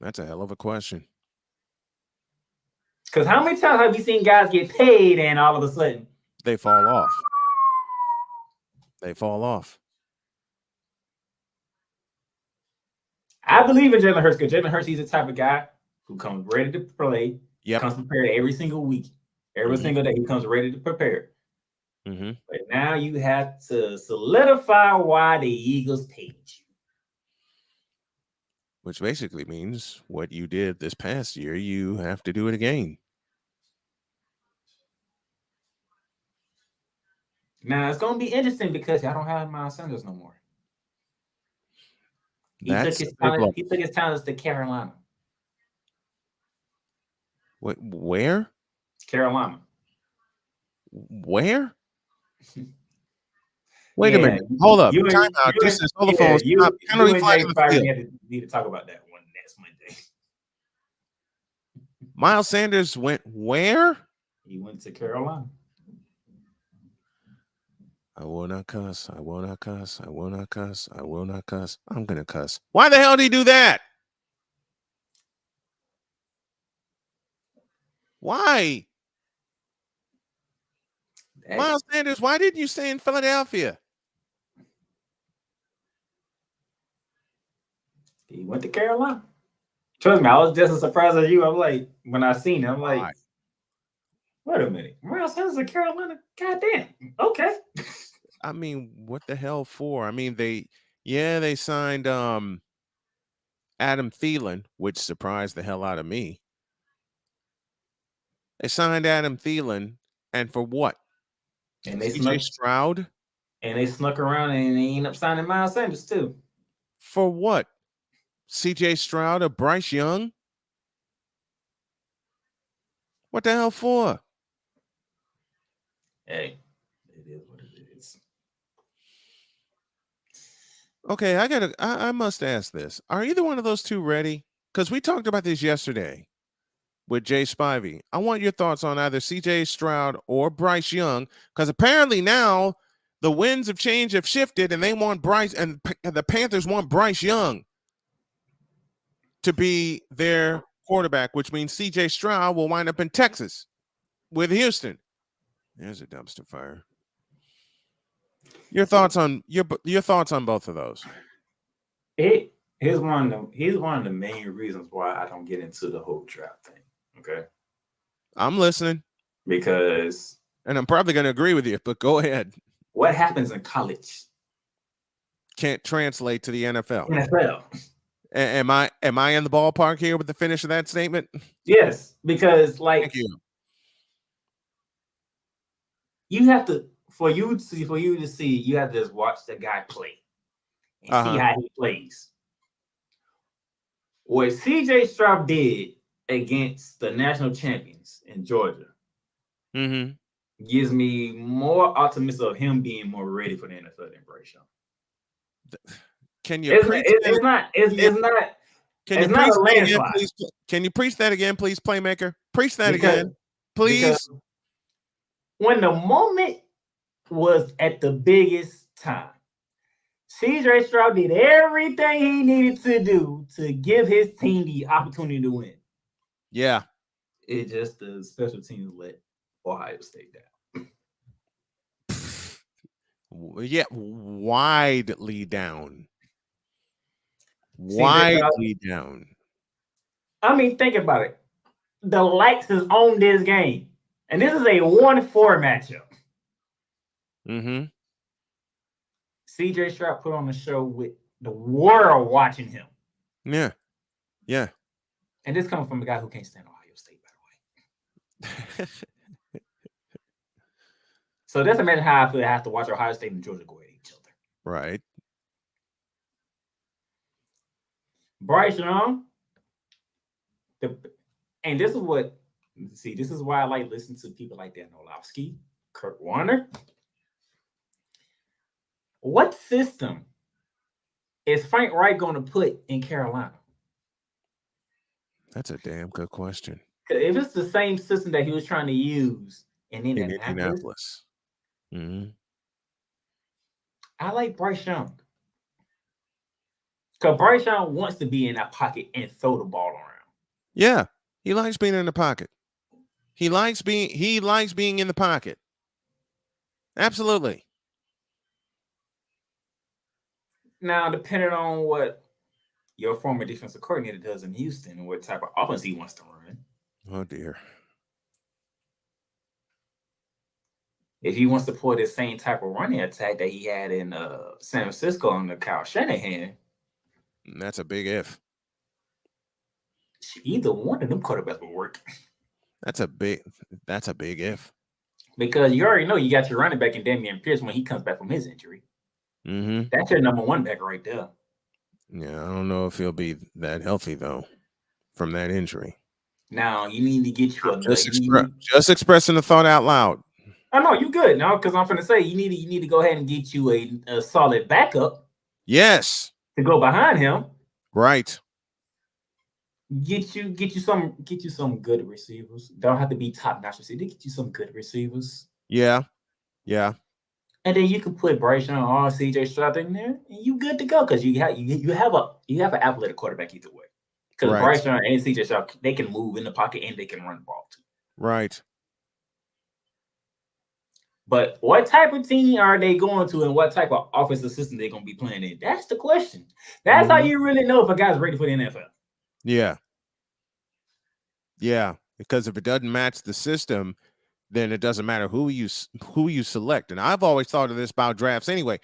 That's a hell of a question. Because how many times have you seen guys get paid and all of a sudden They fall off? They fall off. I believe in Jalen Hurts because Jalen Hurts, he's the type of guy who comes ready to play, comes prepared every single week, every single day. He comes ready to prepare. But now you have to solidify why the Eagles paid you. Which basically means what you did this past year, you have to do it again. Now it's going to be interesting because y'all don't have Miles Sanders no more. He took his talents to Carolina. Where? Carolina. Where? Wait a minute. Hold up. Time out. This is telephones. Penalty flag in the field. Need to talk about that one next Monday. Miles Sanders went where? He went to Carolina. I will not cuss. I will not cuss. I will not cuss. I will not cuss. I'm going to cuss. Why the hell did he do that? Why? Miles Sanders, why didn't you stay in Philadelphia? He went to Carolina. Trust me, I was just as surprised as you. I'm like, when I seen him, I'm like, wait a minute. Miles Sanders in Carolina? Goddamn. Okay. I mean, what the hell for? I mean, they signed Adam Thielen, which surprised the hell out of me. They signed Adam Thielen, and for what? And they CJ Stroud? And they snuck around and they ended up signing Miles Sanders too. For what? CJ Stroud or Bryce Young? What the hell for? Hey, it is what it is. Okay, I must ask this. Are either one of those two ready? Because we talked about this yesterday with Jay Spivey. I want your thoughts on either CJ Stroud or Bryce Young, because apparently now the winds have changed, have shifted, and they want Bryce, and the Panthers want Bryce Young to be their quarterback, which means CJ Stroud will wind up in Texas with Houston. There's a dumpster fire. Your thoughts on both of those? Here's one of the main reasons why I don't get into the whole draft thing. Okay, I'm listening because, and I'm probably going to agree with you, but go ahead. What happens in college can't translate to the NFL. NFL. Am I in the ballpark here with the finish of that statement? Yes, because like you have to for you to see, you have to just watch the guy play and see how he plays. What CJ Stroud did against the national champions in Georgia gives me more optimism of him being more ready for the NFL than Bryce Young. Can you preach that? It's not a landslide. Can you preach that again, please, Playmaker? Preach that again, please. When the moment was at the biggest time, CJ Stroud did everything he needed to do to give his team the opportunity to win. Yeah. It just the special teams let Ohio State down. Yeah, widely down. Widely down. I mean, think about it. The lights is on this game, and this is a 1-4 matchup. CJ Stroud put on a show with the world watching him. Yeah. Yeah. And this comes from a guy who can't stand Ohio State, by the way. So just imagine how I feel. I have to watch Ohio State and Georgia go at each other. Right. Bryce Young, and this is why I like listening to people like Dan Orlovsky, Kurt Warner. What system is Frank Reich going to put in Carolina? That's a damn good question. If it's the same system that he was trying to use in Indianapolis. I like Bryce Young. Because Bryce Young wants to be in that pocket and throw the ball around. Yeah, he likes being in the pocket. He likes being in the pocket. Absolutely. Now, depending on what your former defensive coordinator does in Houston and what type of offense he wants to run. Oh dear. If he wants to pull the same type of running attack that he had in San Francisco under Kyle Shanahan, that's a big if. Either one of them quarterbacks will work. That's a big if. Because you already know you got your running back in Damian Pierce when he comes back from his injury. Mm-hmm. That's your number one back right there. Yeah, I don't know if he'll be that healthy though from that injury. Now you need to get you just expressing the thought out loud. Oh no, you good now because I'm going to say you need to go ahead and get you a solid backup. Yes. To go behind him. Right. Get you some good receivers. Don't have to be top notch receivers. Get you some good receivers. Yeah. Yeah. And then you can put Bryce Young or CJ Stroud in there, and you good to go because you have an athletic quarterback either way. Because right. Bryce Young and CJ Stroud, they can move in the pocket and they can run the ball too. Right. But what type of team are they going to, and what type of offensive system they're going to be playing in? That's the question. That's how you really know if a guy's ready for the NFL. Yeah. Yeah, because if it doesn't match the system, then it doesn't matter who you select. And I've always thought of this about drafts anyway.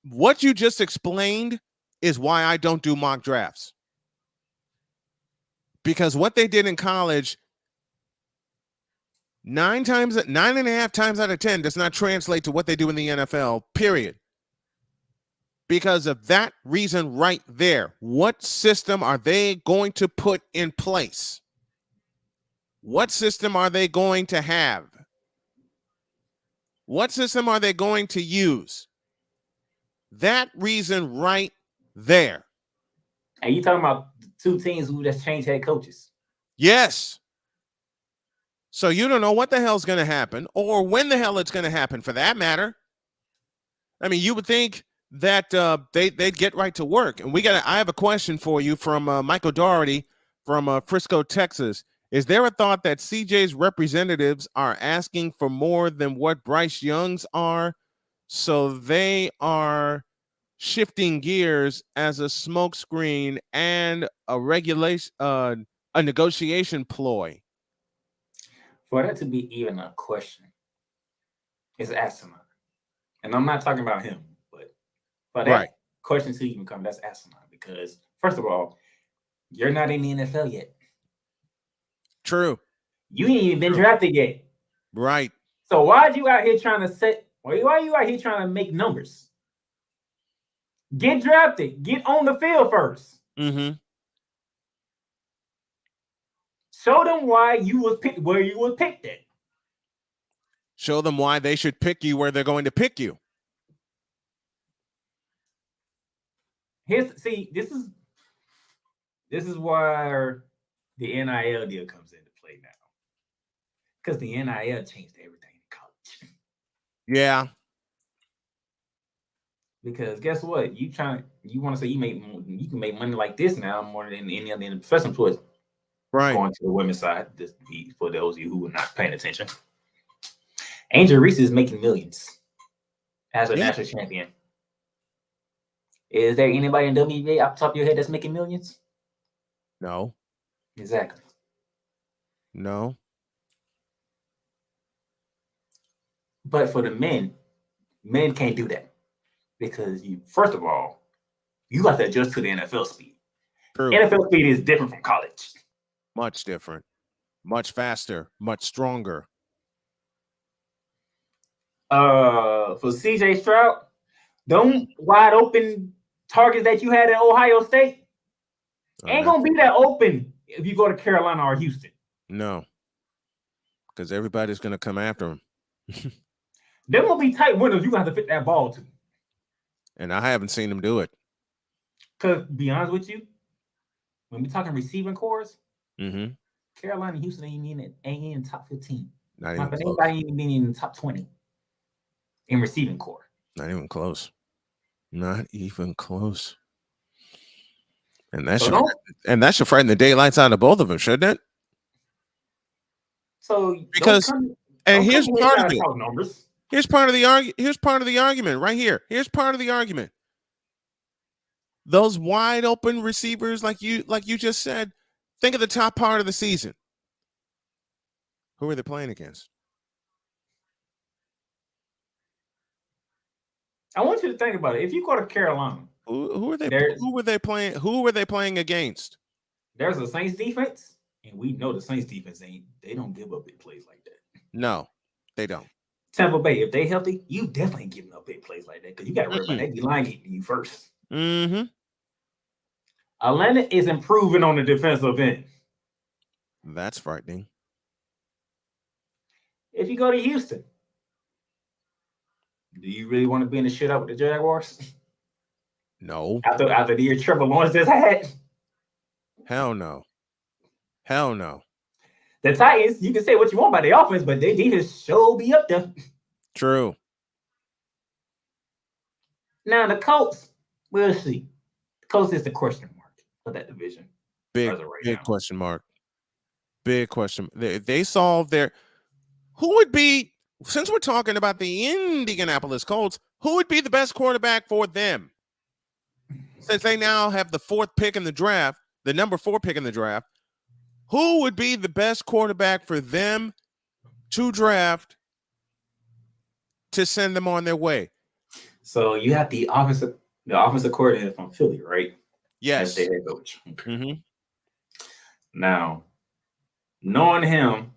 What you just explained is why I don't do mock drafts. Because what they did in college 9.5 times out of 10 does not translate to what they do in the NFL, period. Because of that reason right there. What system are they going to put in place? What system are they going to have? What system are they going to use? That reason right there. And you talking about two teams who just changed head coaches. Yes. So you don't know what the hell's going to happen or when the hell it's going to happen for that matter. I mean, you would think that they'd get right to work. And I have a question for you from Michael Doherty from Frisco, Texas. Is there a thought that CJ's representatives are asking for more than what Bryce Young's are? So they are shifting gears as a smokescreen and a negotiation ploy. For that to be even a question is asinine. And I'm not talking about him, but for that question to even come, that's asinine. Because, first of all, you're not in the NFL yet. True. You ain't even been drafted yet. Right. So why are you out here trying to make numbers? Get drafted. Get on the field first. Mm-hmm. Show them why you was picked where you was picked at. Show them why they should pick you where they're going to pick you. This is where the NIL deal comes into play now. Because the NIL changed everything in college. Yeah. Because guess what? You want to say you can make money like this now more than any other professional choice. Right. Going to the women's side, just for those of you who are not paying attention. Angel Reese is making millions as a national champion. Is there anybody in WNBA off the top of your head that's making millions? No. Exactly. No. But for the men can't do that. Because first of all, you got to adjust to the NFL speed. True. NFL speed is different from college. Much different. Much faster. Much stronger. For CJ Stroud, them wide open targets that you had at Ohio State ain't gonna be that open if you go to Carolina or Houston. No. Because everybody's gonna come after him. They're gonna be tight windows you have to fit that ball to. And I haven't seen him do it. Because be honest with you, when we're talking receiving cores, mm-hmm. Carolina and Houston ain't in the top 15. Not even close. Anybody even been in the top 20 in receiving core. Not even close. Not even close. And that So should don't- frighten the daylights out of both of them, shouldn't it? So Because here's part of it. Numbers. Here's part of the argument right here. Here's part of the argument. Those wide open receivers, like you just said, think of the top part of the season. Who are they playing against? I want you to think about it. If you go to Carolina, who were they playing? Who were they playing against? There's a Saints defense, and we know the Saints defense they don't give up big plays like that. No, they don't. Tampa Bay, if they healthy, you definitely ain't giving up big plays like that because you got to worry about that D-line getting you first. Mm-hmm. Atlanta is improving on the defensive end. That's frightening. If you go to Houston, do you really want to be in the shootout with the Jaguars? No. After the year Trevor Lawrence just had? Hell no. Hell no. The Titans, you can say what you want about their offense, but they defense sure be up there. True. Now the Colts, we'll see. The Colts is the question mark for that division. Big question mark. Big question. They solved their. Who would be, since we're talking about the Indianapolis Colts, who would be the best quarterback for them? Since they now have the fourth pick in the draft, the number 4 pick in the draft, who would be the best quarterback for them to draft to send them on their way? So you have the offensive coordinator from Philly, right? Yes. As their head coach. Okay. Mm-hmm. Now, knowing him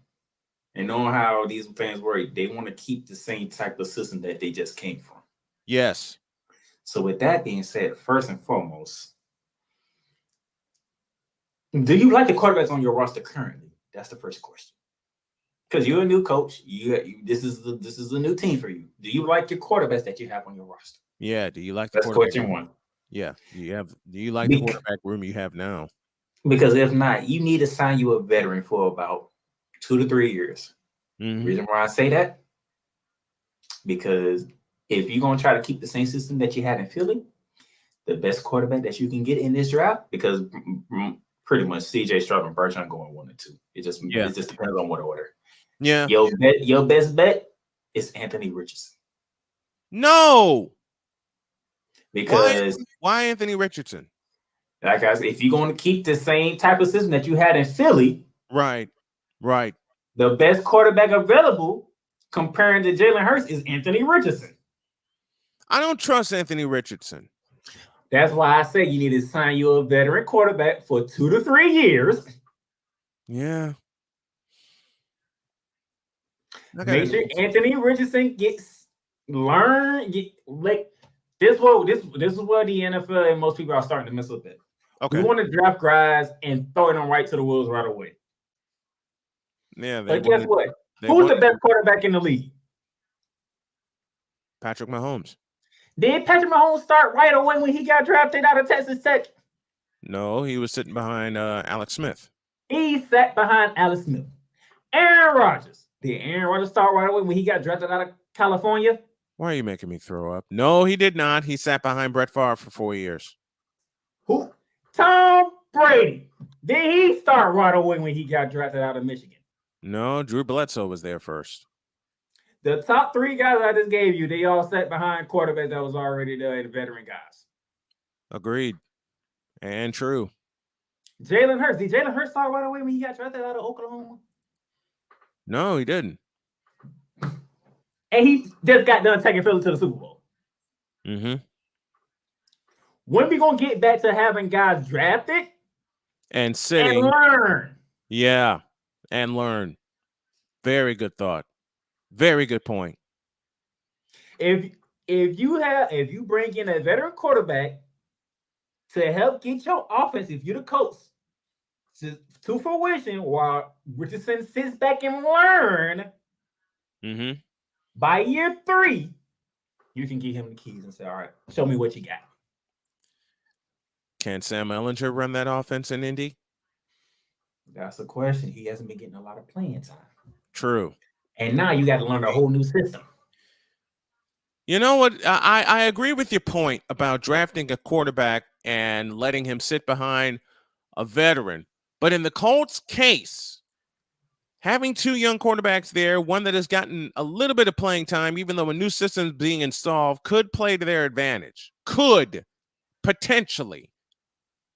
and knowing how these fans work, they want to keep the same type of system that they just came from. Yes. So with that being said, first and foremost, do you like the quarterbacks on your roster currently? That's the first question. Because you're a new coach, this is a new team for you. Do you like your quarterbacks that you have on your roster? Yeah. Do you like the That's question one. Yeah. Do you like the quarterback room you have now? Because if not, you need to sign you a veteran for about 2 to 3 years. Mm-hmm. Reason why I say that? Because if you're going to try to keep the same system that you had in Philly, the best quarterback that you can get in this draft, because pretty much CJ Stroud and Bertrand going 1 and 2. It just depends on what order. Yeah. Your best bet is Anthony Richardson. No. Because why Anthony Richardson? Like I said, if you're going to keep the same type of system that you had in Philly, right. The best quarterback available comparing to Jalen Hurts is Anthony Richardson. I don't trust Anthony Richardson. That's why I say you need to sign you a veteran quarterback for 2 to 3 years. Yeah. Make sure Anthony Richardson gets this is where the NFL and most people are starting to mess up at. Okay. We want to draft guys and throw them right to the wolves right away. Yeah. But guess what? Who's the best quarterback in the league? Patrick Mahomes. Did Patrick Mahomes start right away when he got drafted out of Texas Tech? No, he was sitting behind Alex Smith. He sat behind Alex Smith. Aaron Rodgers. Did Aaron Rodgers start right away when he got drafted out of California? Why are you making me throw up? No, he did not. He sat behind Brett Favre for 4 years. Who? Tom Brady. Did he start right away when he got drafted out of Michigan? No, Drew Bledsoe was there first. The top 3 guys I just gave you, they all sat behind quarterbacks that was already the veteran guys. Agreed. And true. Jalen Hurts. Did Jalen Hurts start right away when he got drafted out of Oklahoma? No, he didn't. And he just got done taking Philly to the Super Bowl. Mm-hmm. When we going to get back to having guys drafted? And sitting. And learn. Yeah. And learn. Very good thought. Very good point. If you bring in a veteran quarterback to help get your offense, if you're the coach, to fruition while Richardson sits back and learn, by year 3, you can give him the keys and say, all right, show me what you got. Can Sam Ehlinger run that offense in Indy? That's the question. He hasn't been getting a lot of playing time. True. And now you got to learn a whole new system. You know what? I agree with your point about drafting a quarterback and letting him sit behind a veteran. But in the Colts case, having two young quarterbacks there, one that has gotten a little bit of playing time, even though a new system is being installed, could play to their advantage. Could, potentially.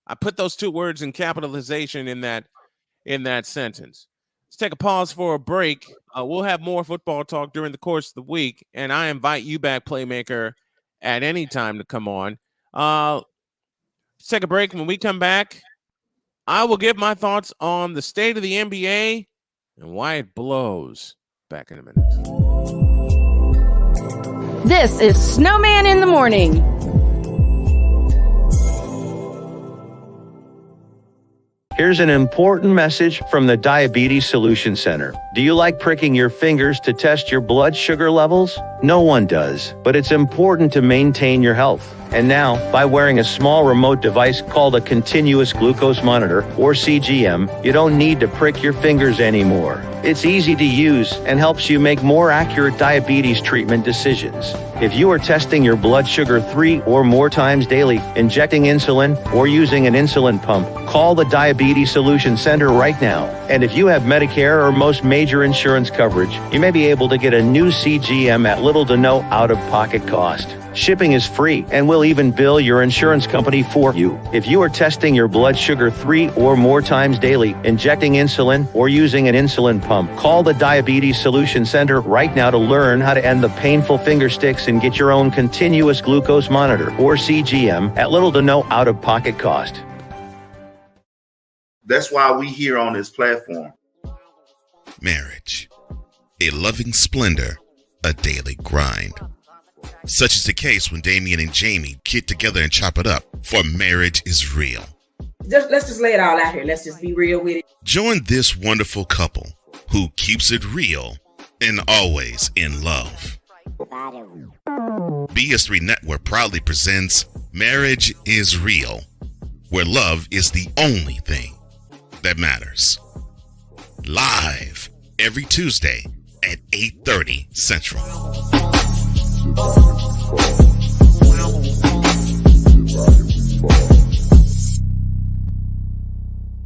I put those two words in capitalization in that sentence. Let's take a pause for a break. We'll have more football talk during the course of the week, and I invite you back, Playmaker, at any time to come on. Let's take a break. When we come back, I will give my thoughts on the state of the NBA and why it blows. Back in a minute. This is Snowman in the Morning. Here's an important message from the Diabetes Solution Center. Do you like pricking your fingers to test your blood sugar levels? No one does, but it's important to maintain your health. And now, by wearing a small remote device called a continuous glucose monitor, or CGM, you don't need to prick your fingers anymore. It's easy to use and helps you make more accurate diabetes treatment decisions. If you are testing your blood sugar 3 or more times daily, injecting insulin, or using an insulin pump, call the Diabetes Solution Center right now. And if you have Medicare or most major insurance coverage, you may be able to get a new CGM at little to no out-of-pocket cost. Shipping is free, and we'll even bill your insurance company for you. If you are testing your blood sugar 3 or more times daily, injecting insulin, or using an insulin pump, call the Diabetes Solution Center right now to learn how to end the painful finger sticks and get your own continuous glucose monitor, or CGM, at little to no out-of-pocket cost. That's why we here on this platform. Marriage, a loving splendor, a daily grind. Such is the case when Damien and Jamie get together and chop it up, for marriage is real. Let's just lay it all out here. Let's just be real with it. Join this wonderful couple who keeps it real and always in love. BS3 Network proudly presents Marriage is Real, where love is the only thing that matters. Live every Tuesday at 8:30 Central.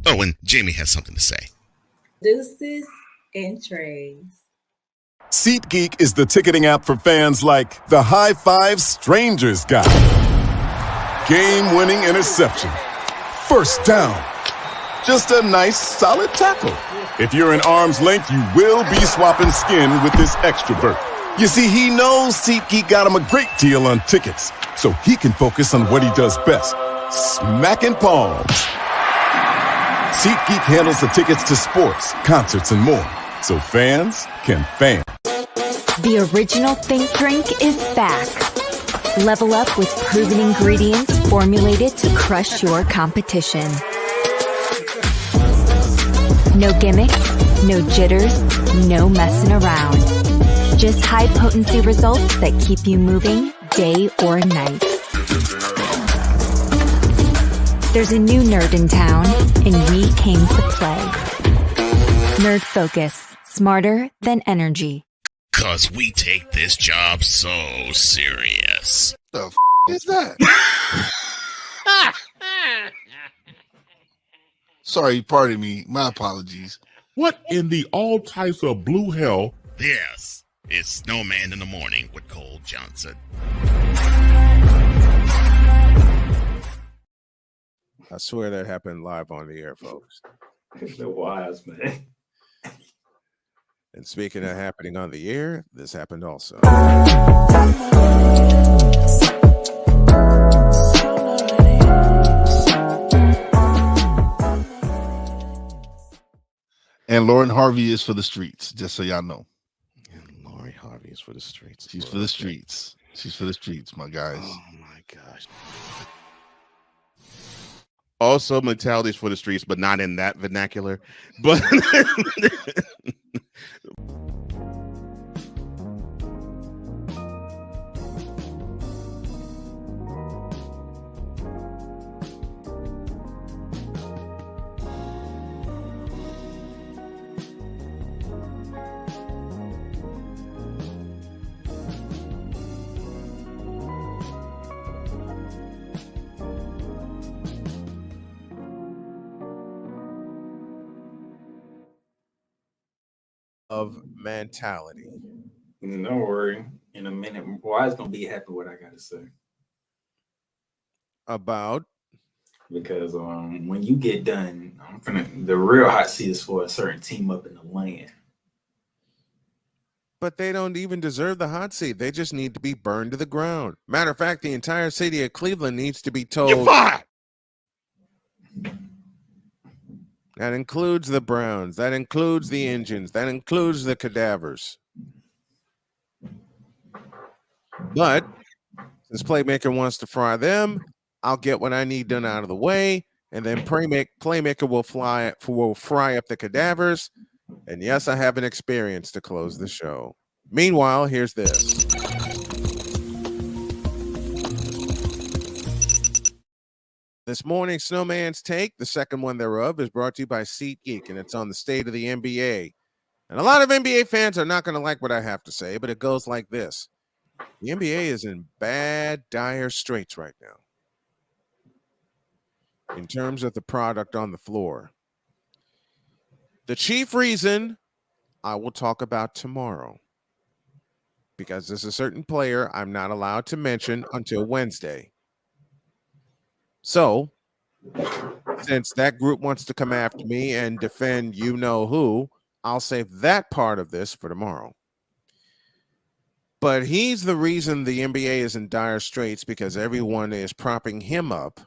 Oh, and Jamie has something to say. Deuces and trays. SeatGeek is the ticketing app for fans like the High Five Strangers guy. Game-winning interception. First down. Just a nice, solid tackle. If you're in arm's length, you will be swapping skin with this extrovert. You see, he knows SeatGeek got him a great deal on tickets, so he can focus on what he does best, smacking palms. SeatGeek handles the tickets to sports, concerts, and more, so fans can fan. The original Think Drink is back. Level up with proven ingredients formulated to crush your competition. No gimmicks, no jitters, no messing around. Just high-potency results that keep you moving day or night. There's a new nerd in town, and we came to play. Nerd Focus, smarter than energy. 'Cause we take this job so serious. The is that? Sorry, pardon me. My apologies. What in the all types of blue hell? This is Snowman in the Morning with Cole Johnson. I swear that happened live on the air, folks. The wise man. And speaking of happening on the air, this happened also. And Lauren Harvey is for the streets, just so y'all know. And Lori Harvey is for the streets. She's for the streets. She's for the streets, my guys. Oh my gosh. Also, mentality is for the streets, but not in that vernacular. But of mentality. Don't worry. In a minute, Why's gonna be happy what I gotta say. About? Because when you get done, the real hot seat is for a certain team up in the land. But they don't even deserve the hot seat. They just need to be burned to the ground. Matter of fact, the entire city of Cleveland needs to be told. You're fired. That includes the Browns. That includes the engines. That includes the cadavers. But since Playmaker wants to fry them, I'll get what I need done out of the way, and then Playmaker will fry up the cadavers. And yes, I have an experience to close the show. Meanwhile, here's this. This morning, Snowman's Take, the second one thereof, is brought to you by SeatGeek, and it's on the state of the NBA. And a lot of NBA fans are not going to like what I have to say, but it goes like this. The NBA is in bad, dire straits right now in terms of the product on the floor. The chief reason I will talk about tomorrow, because there's a certain player I'm not allowed to mention until Wednesday. So, since that group wants to come after me and defend you know who, I'll save that part of this for tomorrow. But he's the reason the NBA is in dire straits, because everyone is propping him up.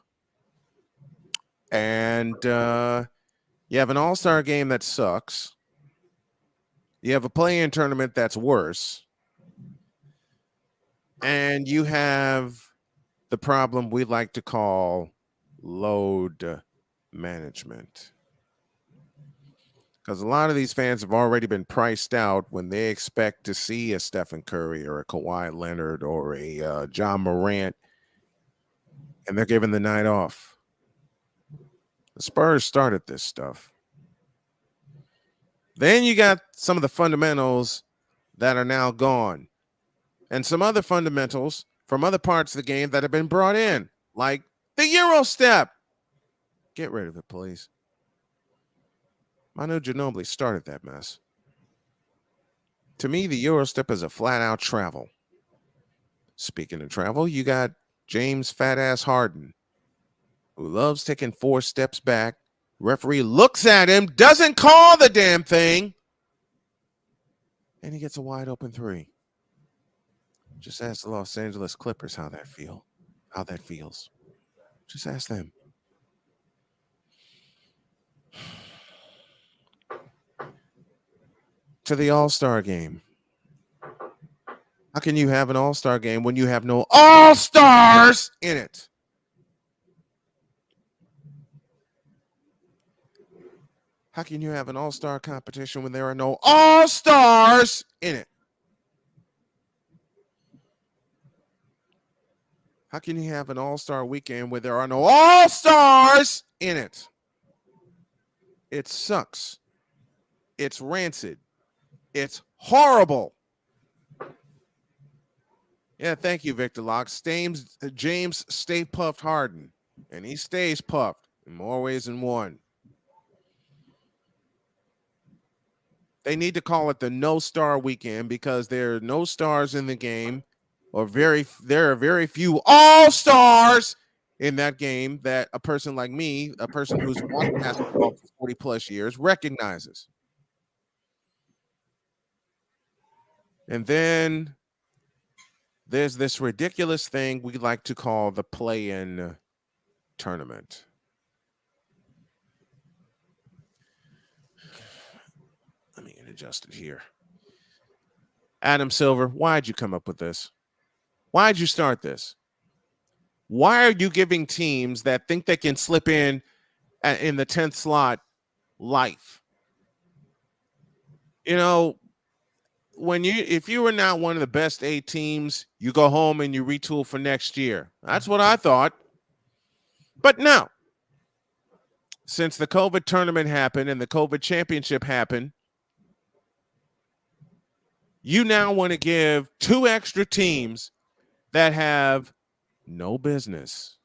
And you have an all-star game that sucks. You have a play-in tournament that's worse. And you have the problem we like to call load management. Because a lot of these fans have already been priced out when they expect to see a Stephen Curry or a Kawhi Leonard or a John Morant, and they're given the night off. The Spurs started this stuff. Then you got some of the fundamentals that are now gone, and some other fundamentals from other parts of the game that have been brought in, like the Euro step. Get rid of it, please. Manu Ginobili started that mess. To me, the Euro step is a flat-out travel. Speaking of travel, you got James Fat-Ass Harden, who loves taking 4 steps back. Referee looks at him, doesn't call the damn thing, and he gets a wide-open 3. Just ask the Los Angeles Clippers how that feels. Just ask them. To the All-Star game. How can you have an All-Star game when you have no All-Stars in it? How can you have an All-Star competition when there are no All-Stars in it? How can you have an All-Star weekend where there are no All-Stars in it? It sucks. It's rancid. It's horrible. Yeah, thank you, Victor Locke. James Stay Puffed Harden, and he stays puffed in more ways than one. They need to call it the No Star Weekend, because there are no stars in the game, or there are very few All-Stars in that game that a person like me, a person who's watched basketball for 40 plus years, recognizes. And then there's this ridiculous thing we like to call the play-in tournament. Let me get adjusted here. Adam Silver, why'd you come up with this? Why'd you start this? Why are you giving teams that think they can slip in the 10th slot life? You know, if you were not one of the best 8 teams, you go home and you retool for next year. That's what I thought. But no. Since the COVID tournament happened and the COVID championship happened, you now want to give 2 extra teams that have no business,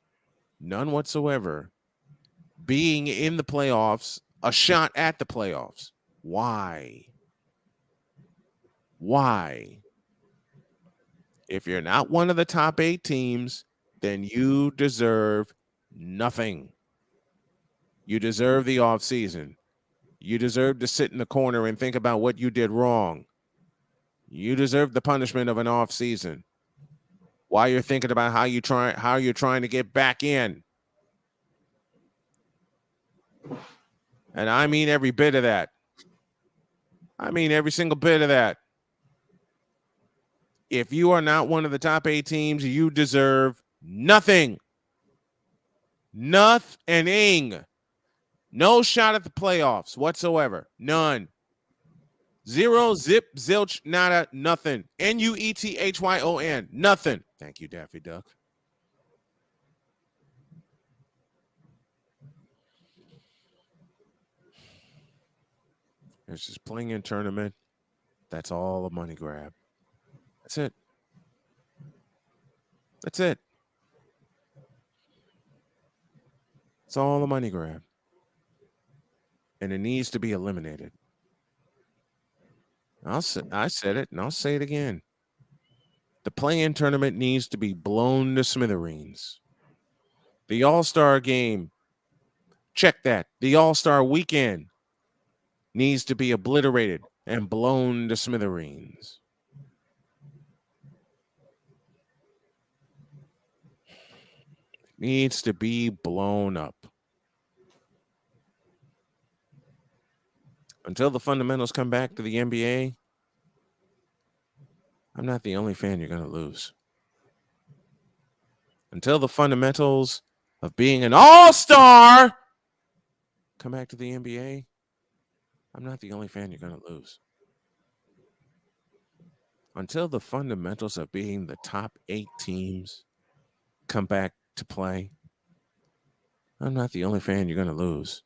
none whatsoever, being in the playoffs, a shot at the playoffs. Why? Why? If you're not one of the top 8 teams, then you deserve nothing. You deserve the offseason. You deserve to sit in the corner and think about what you did wrong. You deserve the punishment of an offseason while you're thinking about how you're trying to get back in. And I mean every bit of that. I mean every single bit of that. If you are not one of the top 8 teams, you deserve nothing. Nothing. No shot at the playoffs whatsoever. None. Zero, zip, zilch, nada, nothing. Nuethyon. Nothing. Thank you, Daffy Duck. It's just playing in tournament. That's all a money grab. That's it. That's it. It's all a money grab. And it needs to be eliminated. I said it, and I'll say it again. The play-in tournament needs to be blown to smithereens. The All-Star game, check that. The All-Star weekend needs to be obliterated and blown to smithereens. It needs to be blown up. Until the fundamentals come back to the NBA, I'm not the only fan you're going to lose. Until the fundamentals of being an all-star come back to the NBA, I'm not the only fan you're going to lose. Until the fundamentals of being the top 8 teams come back to play, I'm not the only fan you're going to lose.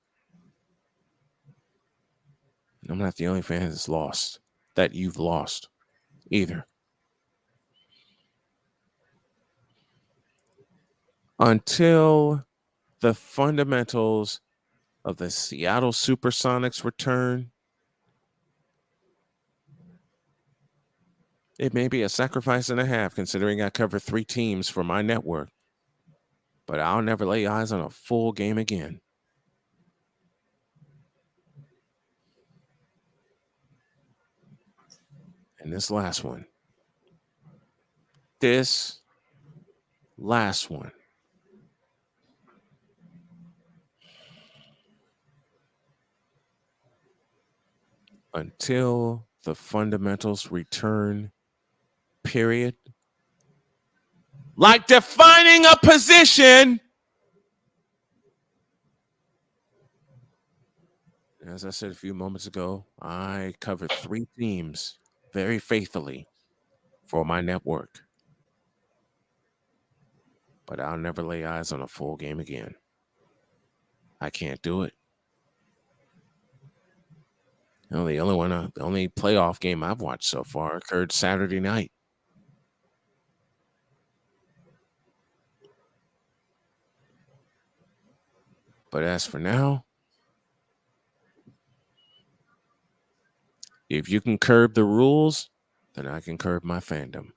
I'm not the only fan that's lost, that you've lost either. Until the fundamentals of the Seattle Supersonics return, it may be a sacrifice and a half considering I cover 3 teams for my network, but I'll never lay eyes on a full game again. And this last one. Until the fundamentals return, period. Like defining a position. As I said a few moments ago, I covered 3 teams very faithfully for my network. But I'll never lay eyes on a full game again. I can't do it. You know, the only playoff game I've watched so far occurred Saturday night. But as for now, if you can curb the rules, then I can curb my fandom.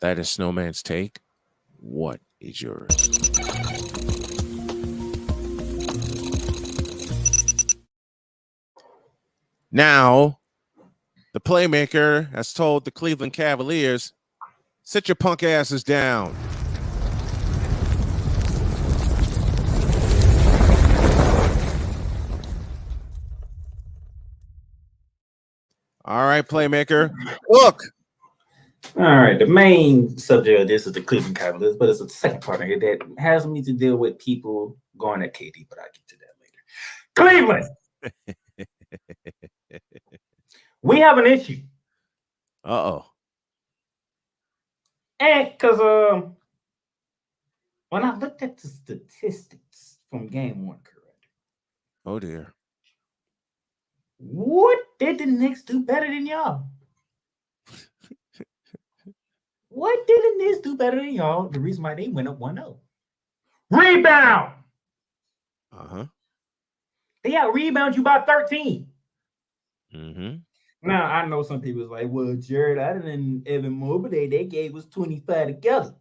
That is Snowman's take. What is yours? Now, the playmaker has told the Cleveland Cavaliers, sit your punk asses down. All right, playmaker. Look. All right, the main subject of this is the Cleveland Cavaliers, but it's a second part of it that has me to deal with people going at KD, but I'll get to that later. Cleveland! We have an issue. Uh-oh. And because when I looked at the statistics from game 1, correct? Oh, dear. What did the Knicks do better than y'all? What did the Knicks do better than y'all? The reason why they went up 1-0. Rebound! Uh-huh. They out rebound you by 13. Mm-hmm. Now I know some people's like, well, Jared Allen and Evan Mobley, they gave us 25 together.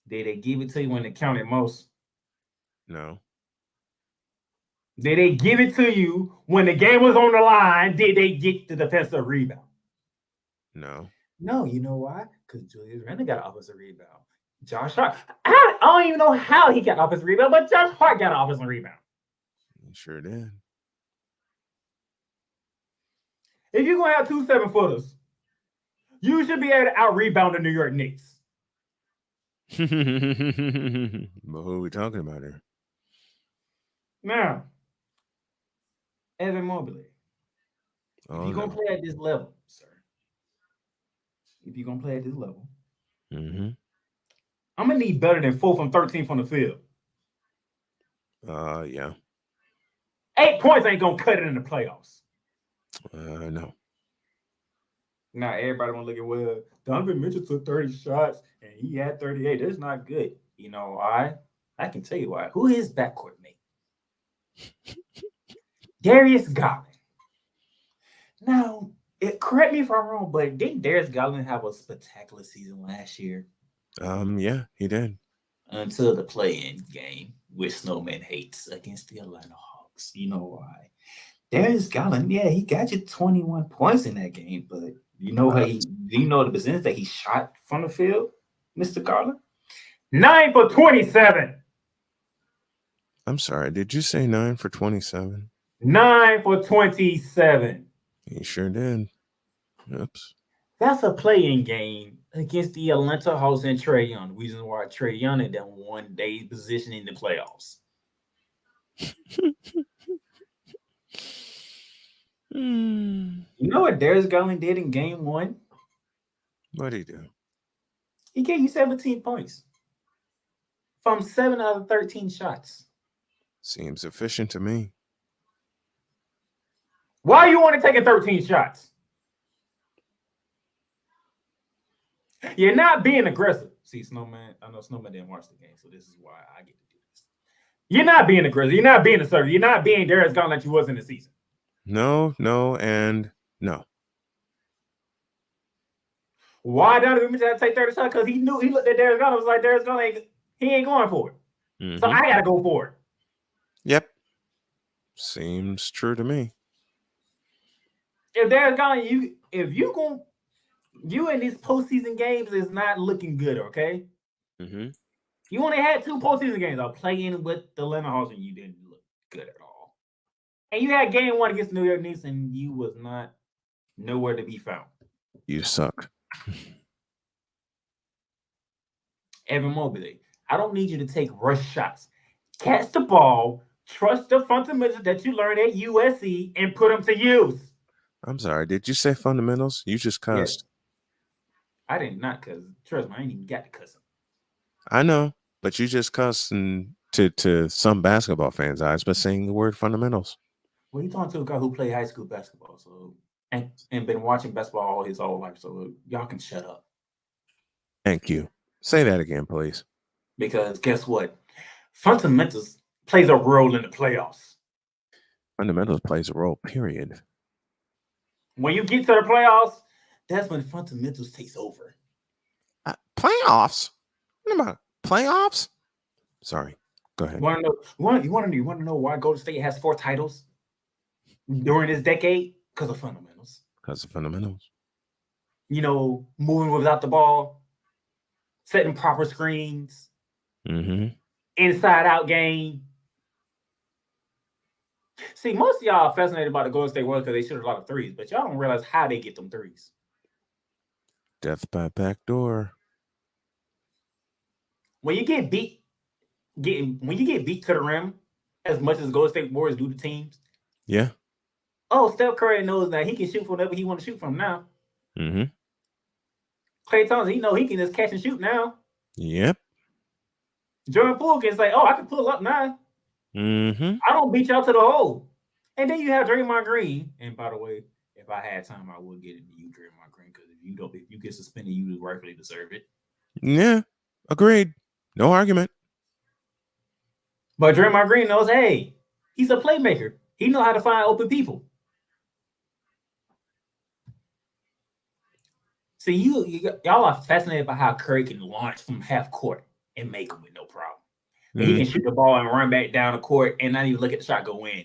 Did they give it to you when it counted most? No. Did they give it to you when the game was on the line? Did they get the defensive rebound? No. No, you know why? Because Julius Randle got an offensive rebound. Josh Hart, I don't even know how he got offensive rebound, but Josh Hart got an offensive rebound. He sure did. If you're going to have 2 7-footers, you should be able to out-rebound the New York Knicks. But who are we talking about here? Now, Evan Mobley, if Oh, you're going no. to play at this level, sir, if you're going to play at this level, I'm going to need better than 4 from 13 from the field. Yeah. 8 points ain't going to cut it in the playoffs. No. Now, everybody want to look at, well, Donovan Mitchell took 30 shots and he had 38. That's not good. You know why? I can tell you why. Who is backcourt mate? Darius Garland. Now, correct me if I'm wrong, but didn't Darius Garland have a spectacular season last year? Yeah, he did. Until the play-in game, which Snowman hates, against the Atlanta Hawks. You know why? Darius Garland, yeah, he got you 21 points in that game, but you know the percentage that he shot from the field, Mr. Garland? 9 for 27. I'm sorry. Did you say 9 for 27? 9 for 27. He sure did. Oops. That's a play-in game against the Atlanta Hawks and Trae Young. The reason why Trae Young and them won their position in the playoffs. You know what Darius Garland did in game 1? What'd he do? He gave you 17 points from 7 out of 13 shots. Seems efficient to me. Why you want to take 13 shots? You're not being aggressive. See, Snowman, I know Snowman didn't watch the game, so this is why I get to do this. You're not being aggressive. You're not being assertive. You're not being Darius Garland like you was in the season. No, and no. Why Donovan Mitchell had to take 30 shots? Because he knew, he looked at Darius Garland and was like, Darius Garland, he ain't going for it. So I got to go for it. Yep. Seems true to me. If Darius Garland, you in these postseason games is not looking good, okay? You only had 2 postseason games. I'll play in with the Atlanta Hawks and you didn't look good at all. And you had game 1 against the New York Knicks and you was not nowhere to be found. You suck. Evan Mobley, I don't need you to take rush shots. Catch the ball, trust the fundamentals that you learned at USC, and put them to use. I'm sorry. Did you say fundamentals? You just cussed. I did not cuss. Trust me, I ain't even got to cuss. I know, but you just cussed to some basketball fans' eyes by saying the word fundamentals. Well, you talking to a guy who played high school basketball, so and been watching basketball all his whole life, so y'all can shut up. Thank you. Say that again, please. Because guess what? Fundamentals plays a role in the playoffs. Fundamentals plays a role, period. When you get to the playoffs, that's when fundamentals takes over. Playoffs? What about playoffs? Sorry. Go ahead. You want to know why Golden State has 4 titles during this decade? Because of fundamentals. You know, moving without the ball, setting proper screens, inside out game. See, most of y'all are fascinated about the Golden State Warriors because they shoot a lot of threes, but y'all don't realize how they get them threes. Death by backdoor. When you get beat to the rim, as much as Golden State Warriors do to teams. Yeah. Oh, Steph Curry knows that he can shoot from whatever he want to shoot from now. Klay Thompson, he know he can just catch and shoot now. Yep. Jordan Poole can say, "Oh, I can pull up now. I don't beat y'all to the hole." And then you have Draymond Green. And by the way, if I had time, I would get into you, Draymond Green, because if you get suspended, you rightfully deserve it. Yeah, agreed. No argument. But Draymond Green knows, hey, he's a playmaker. He knows how to find open people. See, y'all are fascinated by how Curry can launch from half court and make them with no problem. And he can shoot the ball and run back down the court and not even look at the shot go in.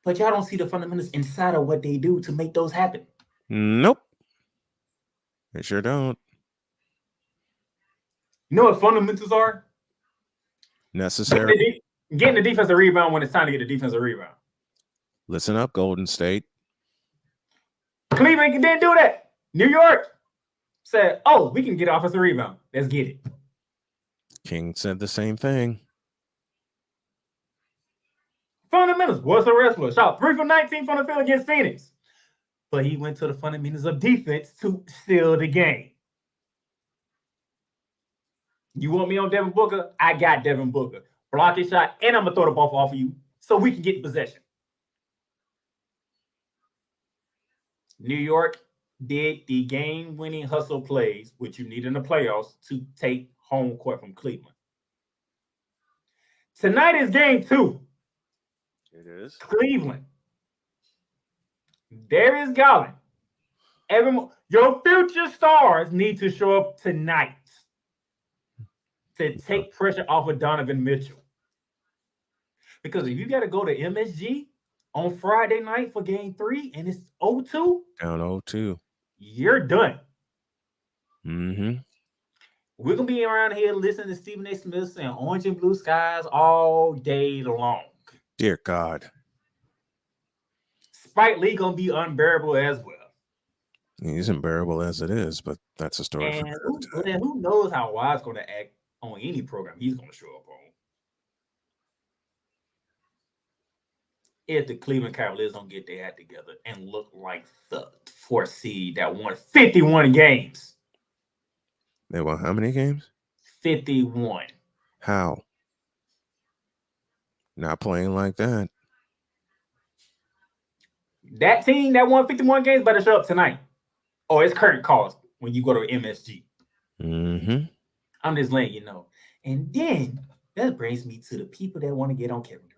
But y'all don't see the fundamentals inside of what they do to make those happen. Nope. They sure don't. You know what fundamentals are? Necessary. Getting the defensive rebound when it's time to get the defensive rebound. Listen up, Golden State. Cleveland didn't do that. New York said, oh, we can get offensive rebound. Let's get it. King said the same thing. Fundamentals. What's the rest was? Shot 3 for 19 from the field against Phoenix. But he went to the fundamentals of defense to steal the game. You want me on Devin Booker? I got Devin Booker. Block his shot, and I'm going to throw the ball off of you so we can get possession. New York did the game-winning hustle plays, which you need in the playoffs, to take home court from Cleveland. Tonight is game 2. It is. Cleveland. Darius Garland. Your future stars need to show up tonight to take pressure off of Donovan Mitchell. Because if you got to go to MSG on Friday night for game 3 and it's 0-2. Down 0-2. You're done. Mm-hmm. We're going to be around here listening to Stephen A. Smith and Orange and Blue Skies all day long. Dear God. Spike Lee going to be unbearable as well. He's unbearable as it is, but that's a story for another time. Who knows how Wild's going to act on any program he's going to show up on. If the Cleveland Cavaliers don't get their act together and look like the 4th seed that won 51 games. They won how many games? 51. How? Not playing like that. That team that won 51 games better show up tonight. Oh, it's current calls when you go to MSG. Mm-hmm. I'm just letting you know. And then that brings me to the people that want to get on Kevin Durant.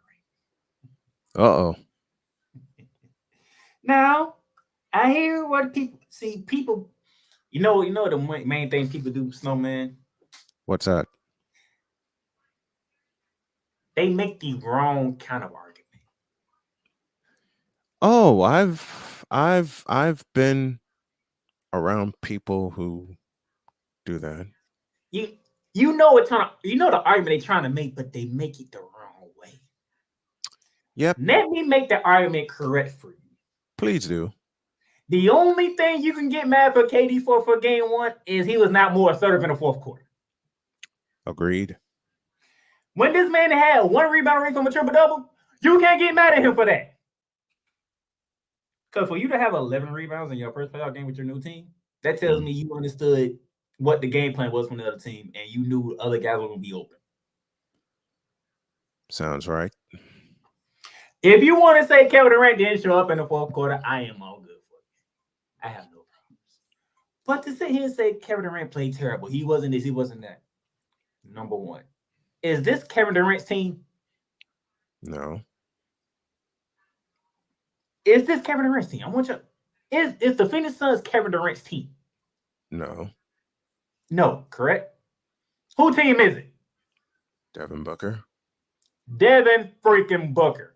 Uh-oh. Now, I hear what people, you know the main thing people do, Snowman? What's that? They make the wrong kind of argument. Oh, I've been around people who do that. You know the argument they're trying to make, but they make it the wrong way. Yep. Let me make the argument correct for you. Please do. The only thing you can get mad for KD for game 1 is he was not more assertive in the 4th quarter. Agreed. When this man had 1 rebound rate from a triple-double, you can't get mad at him for that. Because for you to have 11 rebounds in your first playoff game with your new team, that tells me you understood what the game plan was from the other team, and you knew other guys were going to be open. Sounds right. If you want to say Kevin Durant didn't show up in the 4th quarter, I am all good for you. I have no problems. But to sit here and say Kevin Durant played terrible, he wasn't this, he wasn't that. Number one, is this Kevin Durant's team? No. Is this Kevin Durant's team? I want you. Is the Phoenix Suns Kevin Durant's team? No. No, correct? Who team is it? Devin Booker. Devin freaking Booker.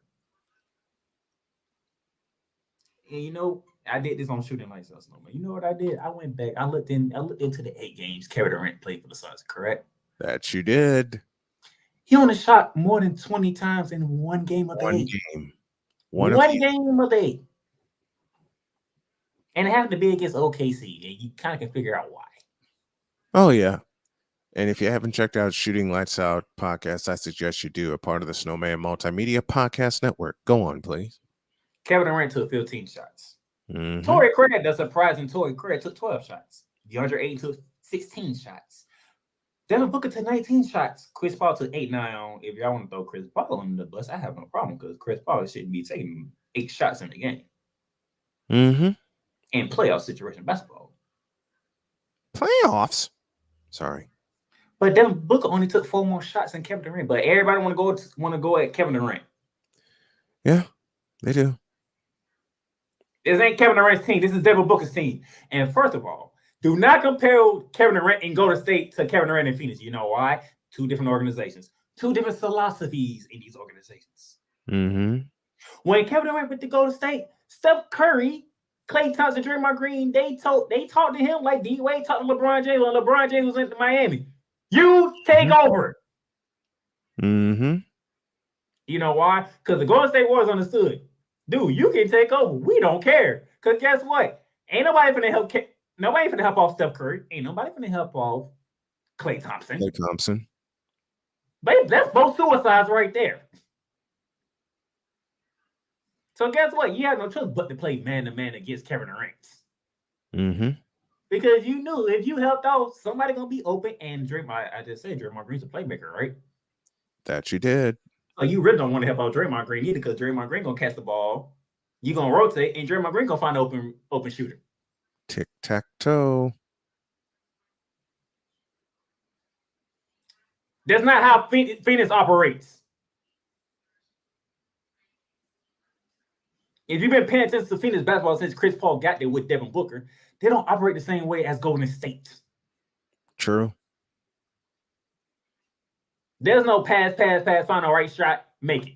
And you know, I did this on Shooting Lights Out Snowman. You know what I did? I went back. I looked into the 8 games Kevin Durant played for the Suns, correct? That you did. He only shot more than 20 times in one game of the 8. One game of the 8. And it happened to be against OKC, and you kind of can figure out why. Oh, yeah. And if you haven't checked out Shooting Lights Out podcast, I suggest you do. A part of the Snowman Multimedia Podcast Network. Go on, please. Kevin Durant took 15 shots. Mm-hmm. Torrey Craig, the surprising Torrey Craig, took 12 shots. DeAndre Ayton took 16 shots. Devin Booker took 19 shots. Chris Paul took 8. Now, if y'all want to throw Chris Paul on the bus, I have no problem because Chris Paul shouldn't be taking 8 shots in the game. Mm-hmm. In playoff situation basketball. Playoffs? Sorry. But Devin Booker only took 4 more shots than Kevin Durant. But everybody want to go at Kevin Durant. Yeah, they do. This ain't Kevin Durant's team. This is Devin Booker's team. And first of all, do not compare Kevin Durant and Golden State to Kevin Durant and Phoenix. You know why? Two different organizations. Two different philosophies in these organizations. Mm-hmm. When Kevin Durant went to Golden State, Steph Curry, Klay Thompson, Draymond Green, they talked to him like D Wade talked to LeBron James when LeBron James was in Miami. You take over. Mm-hmm. You know why? Because the Golden State Warriors understood. Dude, you can take over. We don't care. Because guess what? Ain't nobody finna help. Nobody finna help off Steph Curry. Ain't nobody finna help off Klay Thompson. Klay Thompson. But that's both suicides right there. So guess what? You have no choice but to play man-to-man against Kevin Durant. Mm-hmm. Because you knew if you helped out, somebody gonna be open. And I just said Draymond Green's a playmaker, right? That you did. So you really don't want to help out Draymond Green either, because Draymond Green gonna catch the ball. You gonna rotate, and Draymond Green gonna find an open shooter. Tic-tac-toe. That's not how Phoenix operates. If you've been paying attention to Phoenix basketball since Chris Paul got there with Devin Booker, they don't operate the same way as Golden State. True. There's no pass, find the right shot, make it.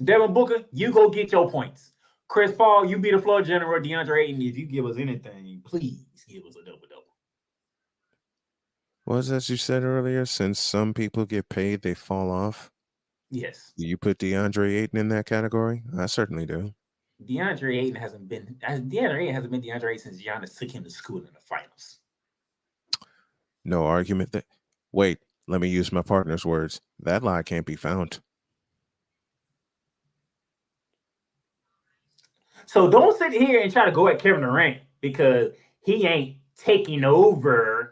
Devin Booker, you go get your points. Chris Paul, you be the floor general. DeAndre Ayton, if you give us anything, please give us a double-double. What was that you said earlier? Since some people get paid, they fall off. Yes. Do you put DeAndre Ayton in that category? I certainly do. DeAndre Ayton hasn't been DeAndre Ayton since Giannis took him to school in the finals. No argument that. Wait, let me use my partner's words. That lie can't be found. So don't sit here and try to go at Kevin Durant because he ain't taking over.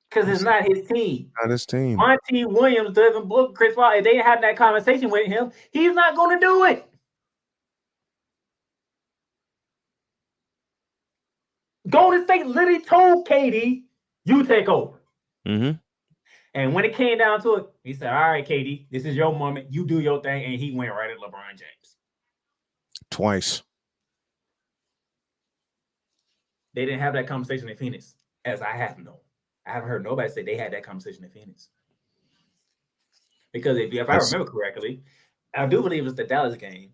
Because it's not his team. Not his team. Monty Williams, Devin Booker, Chris Paul, if they had that conversation with him, he's not going to do it. Golden State literally told KD, you take over. Mm-hmm. And when it came down to it, he said, all right, KD, this is your moment. You do your thing. And he went right at LeBron James. Twice. They didn't have that conversation in Phoenix, as I have known. I haven't heard nobody say they had that conversation in Phoenix. Because if I remember correctly, I do believe it's the Dallas game.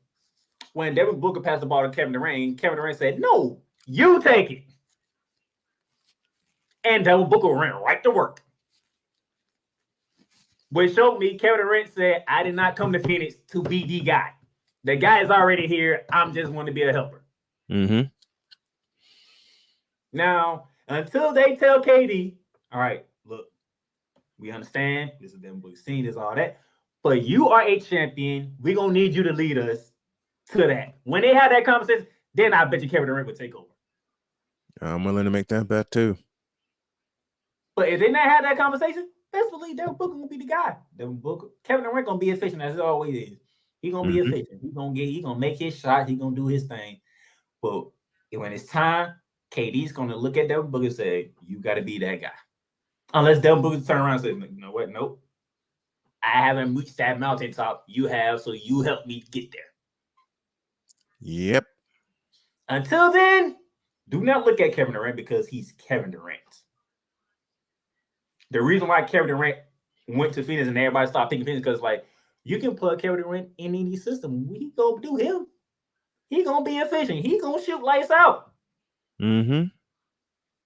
When Devin Booker passed the ball to Kevin Durant said, no, you take it. And Devin Booker ran right to work. Which showed me Kevin Durant said, I did not come to Phoenix to be the guy. The guy is already here. I'm just want to be a helper. Mm-hmm. Now, until they tell KD, all right, look, we understand. This is them books, seen this, all that. But you are a champion. We're going to need you to lead us to that. When they had that conversation, then I bet you Kevin Durant would take over. I'm willing to make that bet too. But if they not had that conversation, best believe Devin Booker going to be the guy. Kevin Durant going to be efficient as it always is. He's going to be efficient. He's going to make his shot. He's going to do his thing. But when it's time, KD's going to look at Devin Booker and say, you got to be that guy. Unless Devin Booker turn around and say, you know what? Nope. I haven't reached that mountaintop. You have, so you help me get there. Yep. Until then, do not look at Kevin Durant because he's Kevin Durant. The reason why Kevin Durant went to Phoenix and everybody stopped picking Phoenix because, like, you can put Kevin Durant in any system. We go do him. He gonna be efficient. He gonna shoot lights out. Mm-hmm.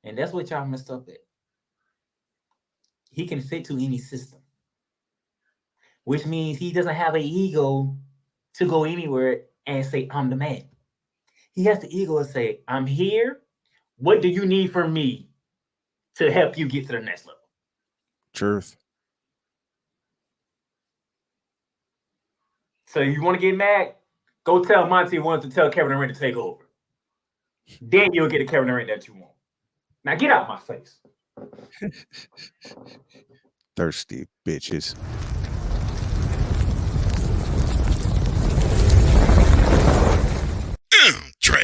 And that's what y'all messed up at. He can fit to any system, which means he doesn't have an ego to go anywhere and say, I'm the man. He has the ego to say, I'm here. What do you need from me to help you get to the next level? Truth. So you want to get mad? Go tell Monty wants to tell Kevin Durant to take over. Then you'll get a Kevin Durant that you want. Now get out my face. Thirsty bitches. Trey.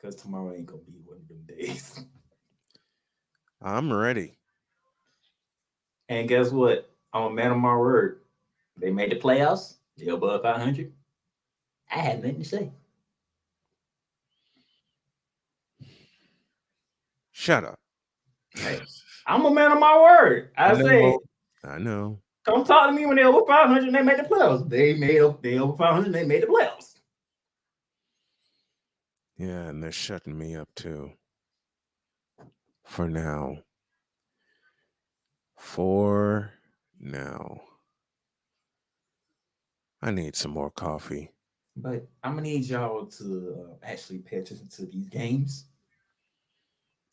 Because tomorrow ain't gonna be one of them days. I'm ready. And guess what? I'm a man of my word. They made the playoffs. They're above 500. I had nothing to say. Shut up. Hey, I'm a man of my word. I said, I know. Come talk to me when they're over 500 and they made the playoffs. They over 500 and they made the playoffs. Yeah, and they're shutting me up too. For now. I need some more coffee. But I'm gonna need y'all to actually pay attention to these games.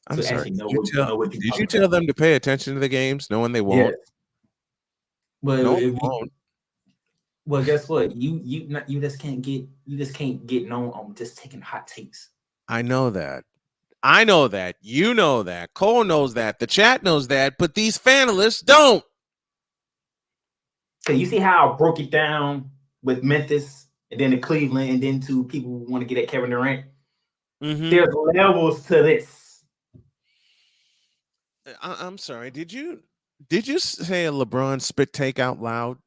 I'm sorry. Did you tell them to pay attention to the games, knowing they won't? Yes. But no, if won't. Well, guess what? You just can't get known on just taking hot takes. I know that. You know that. Cole knows that. The chat knows that. But these fanalists don't. So you see how I broke it down with Memphis and then to Cleveland and then to people who want to get at Kevin Durant. Mm-hmm. There's levels to this. I'm sorry. Did you say a LeBron spit take out loud?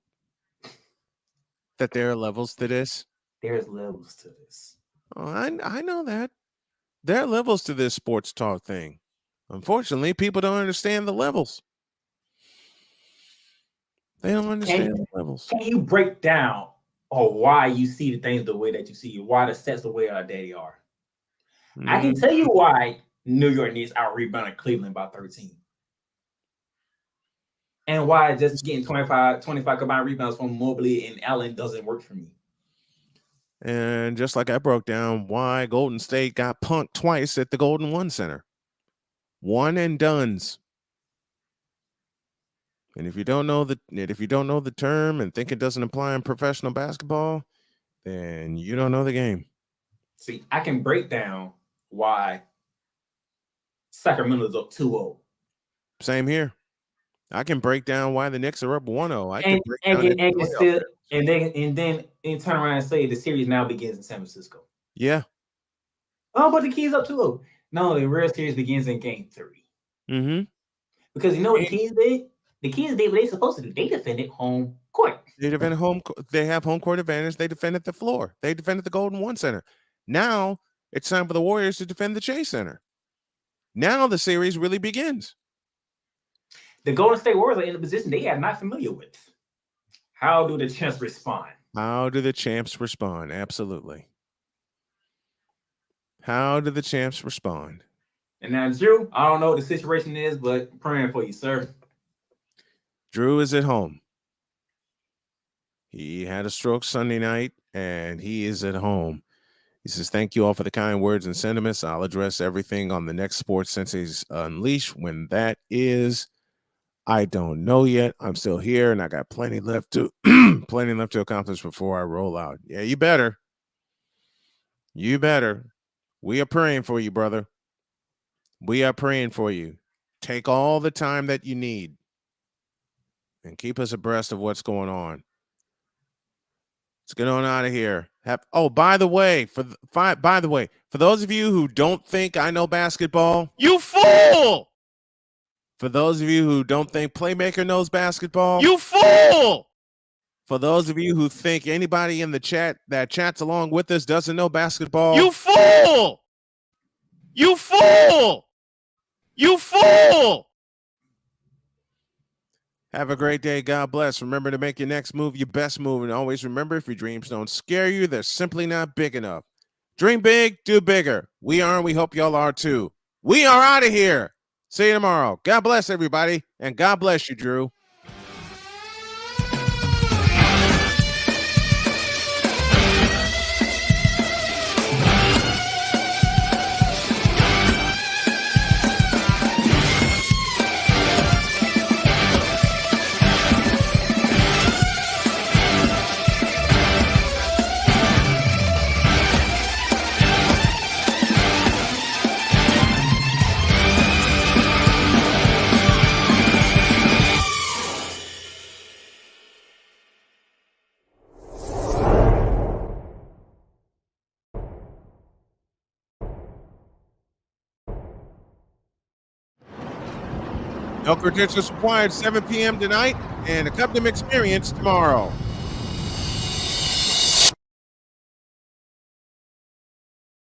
That there are levels to this? There's levels to this. Oh, I know that. There are levels to this sports talk thing. Unfortunately, people don't understand the levels. They don't understand the levels. Can you break down why you see the things the way that you see, why the sets the way that they are? I can tell you why New York Knicks out-rebounded Cleveland by 13. And why just getting 25 combined rebounds from Mobley and Allen doesn't work for me. And just like I broke down why Golden State got punked twice at the Golden One Center. One and dones. And if you don't know the term and think it doesn't apply in professional basketball, then you don't know the game. See, I can break down why Sacramento's up 2-0. Same here. I can break down why the Knicks are up 1-0. And then turn around and say the series now begins in San Francisco. Yeah. Oh, but the Keys up 2-0. No, the real series begins in game 3. Mm-hmm. Because you know what the Keys did? The Keys did what they supposed to do. They defended home court. They have home court advantage. They defended the floor. They defended the Golden One Center. Now it's time for the Warriors to defend the Chase Center. Now the series really begins. The Golden State Warriors are in a position they are not familiar with. How do the champs respond? Absolutely. How do the champs respond? And now, Drew, I don't know what the situation is, but I'm praying for you, sir. Drew is at home. He had a stroke Sunday night, and he is at home. He says, thank you all for the kind words and sentiments. I'll address everything on the next Sports Senses Unleashed. When that is, I don't know yet. I'm still here, and I got plenty left to accomplish before I roll out. Yeah, you better. You better. We are praying for you, brother. We are praying for you. Take all the time that you need and keep us abreast of what's going on. Let's get on out of here. By the way, for those of you who don't think I know basketball, you fool! For those of you who don't think Playmaker knows basketball, you fool! For those of you who think anybody in the chat that chats along with us doesn't know basketball, you fool! You fool! You fool! Have a great day. God bless. Remember to make your next move your best move. And always remember, if your dreams don't scare you, they're simply not big enough. Dream big, do bigger. We are, and we hope y'all are too. We are out of here. See you tomorrow. God bless everybody. And God bless you, Drew. No credentials required. 7 p.m. tonight, and the Cupdom Experience tomorrow.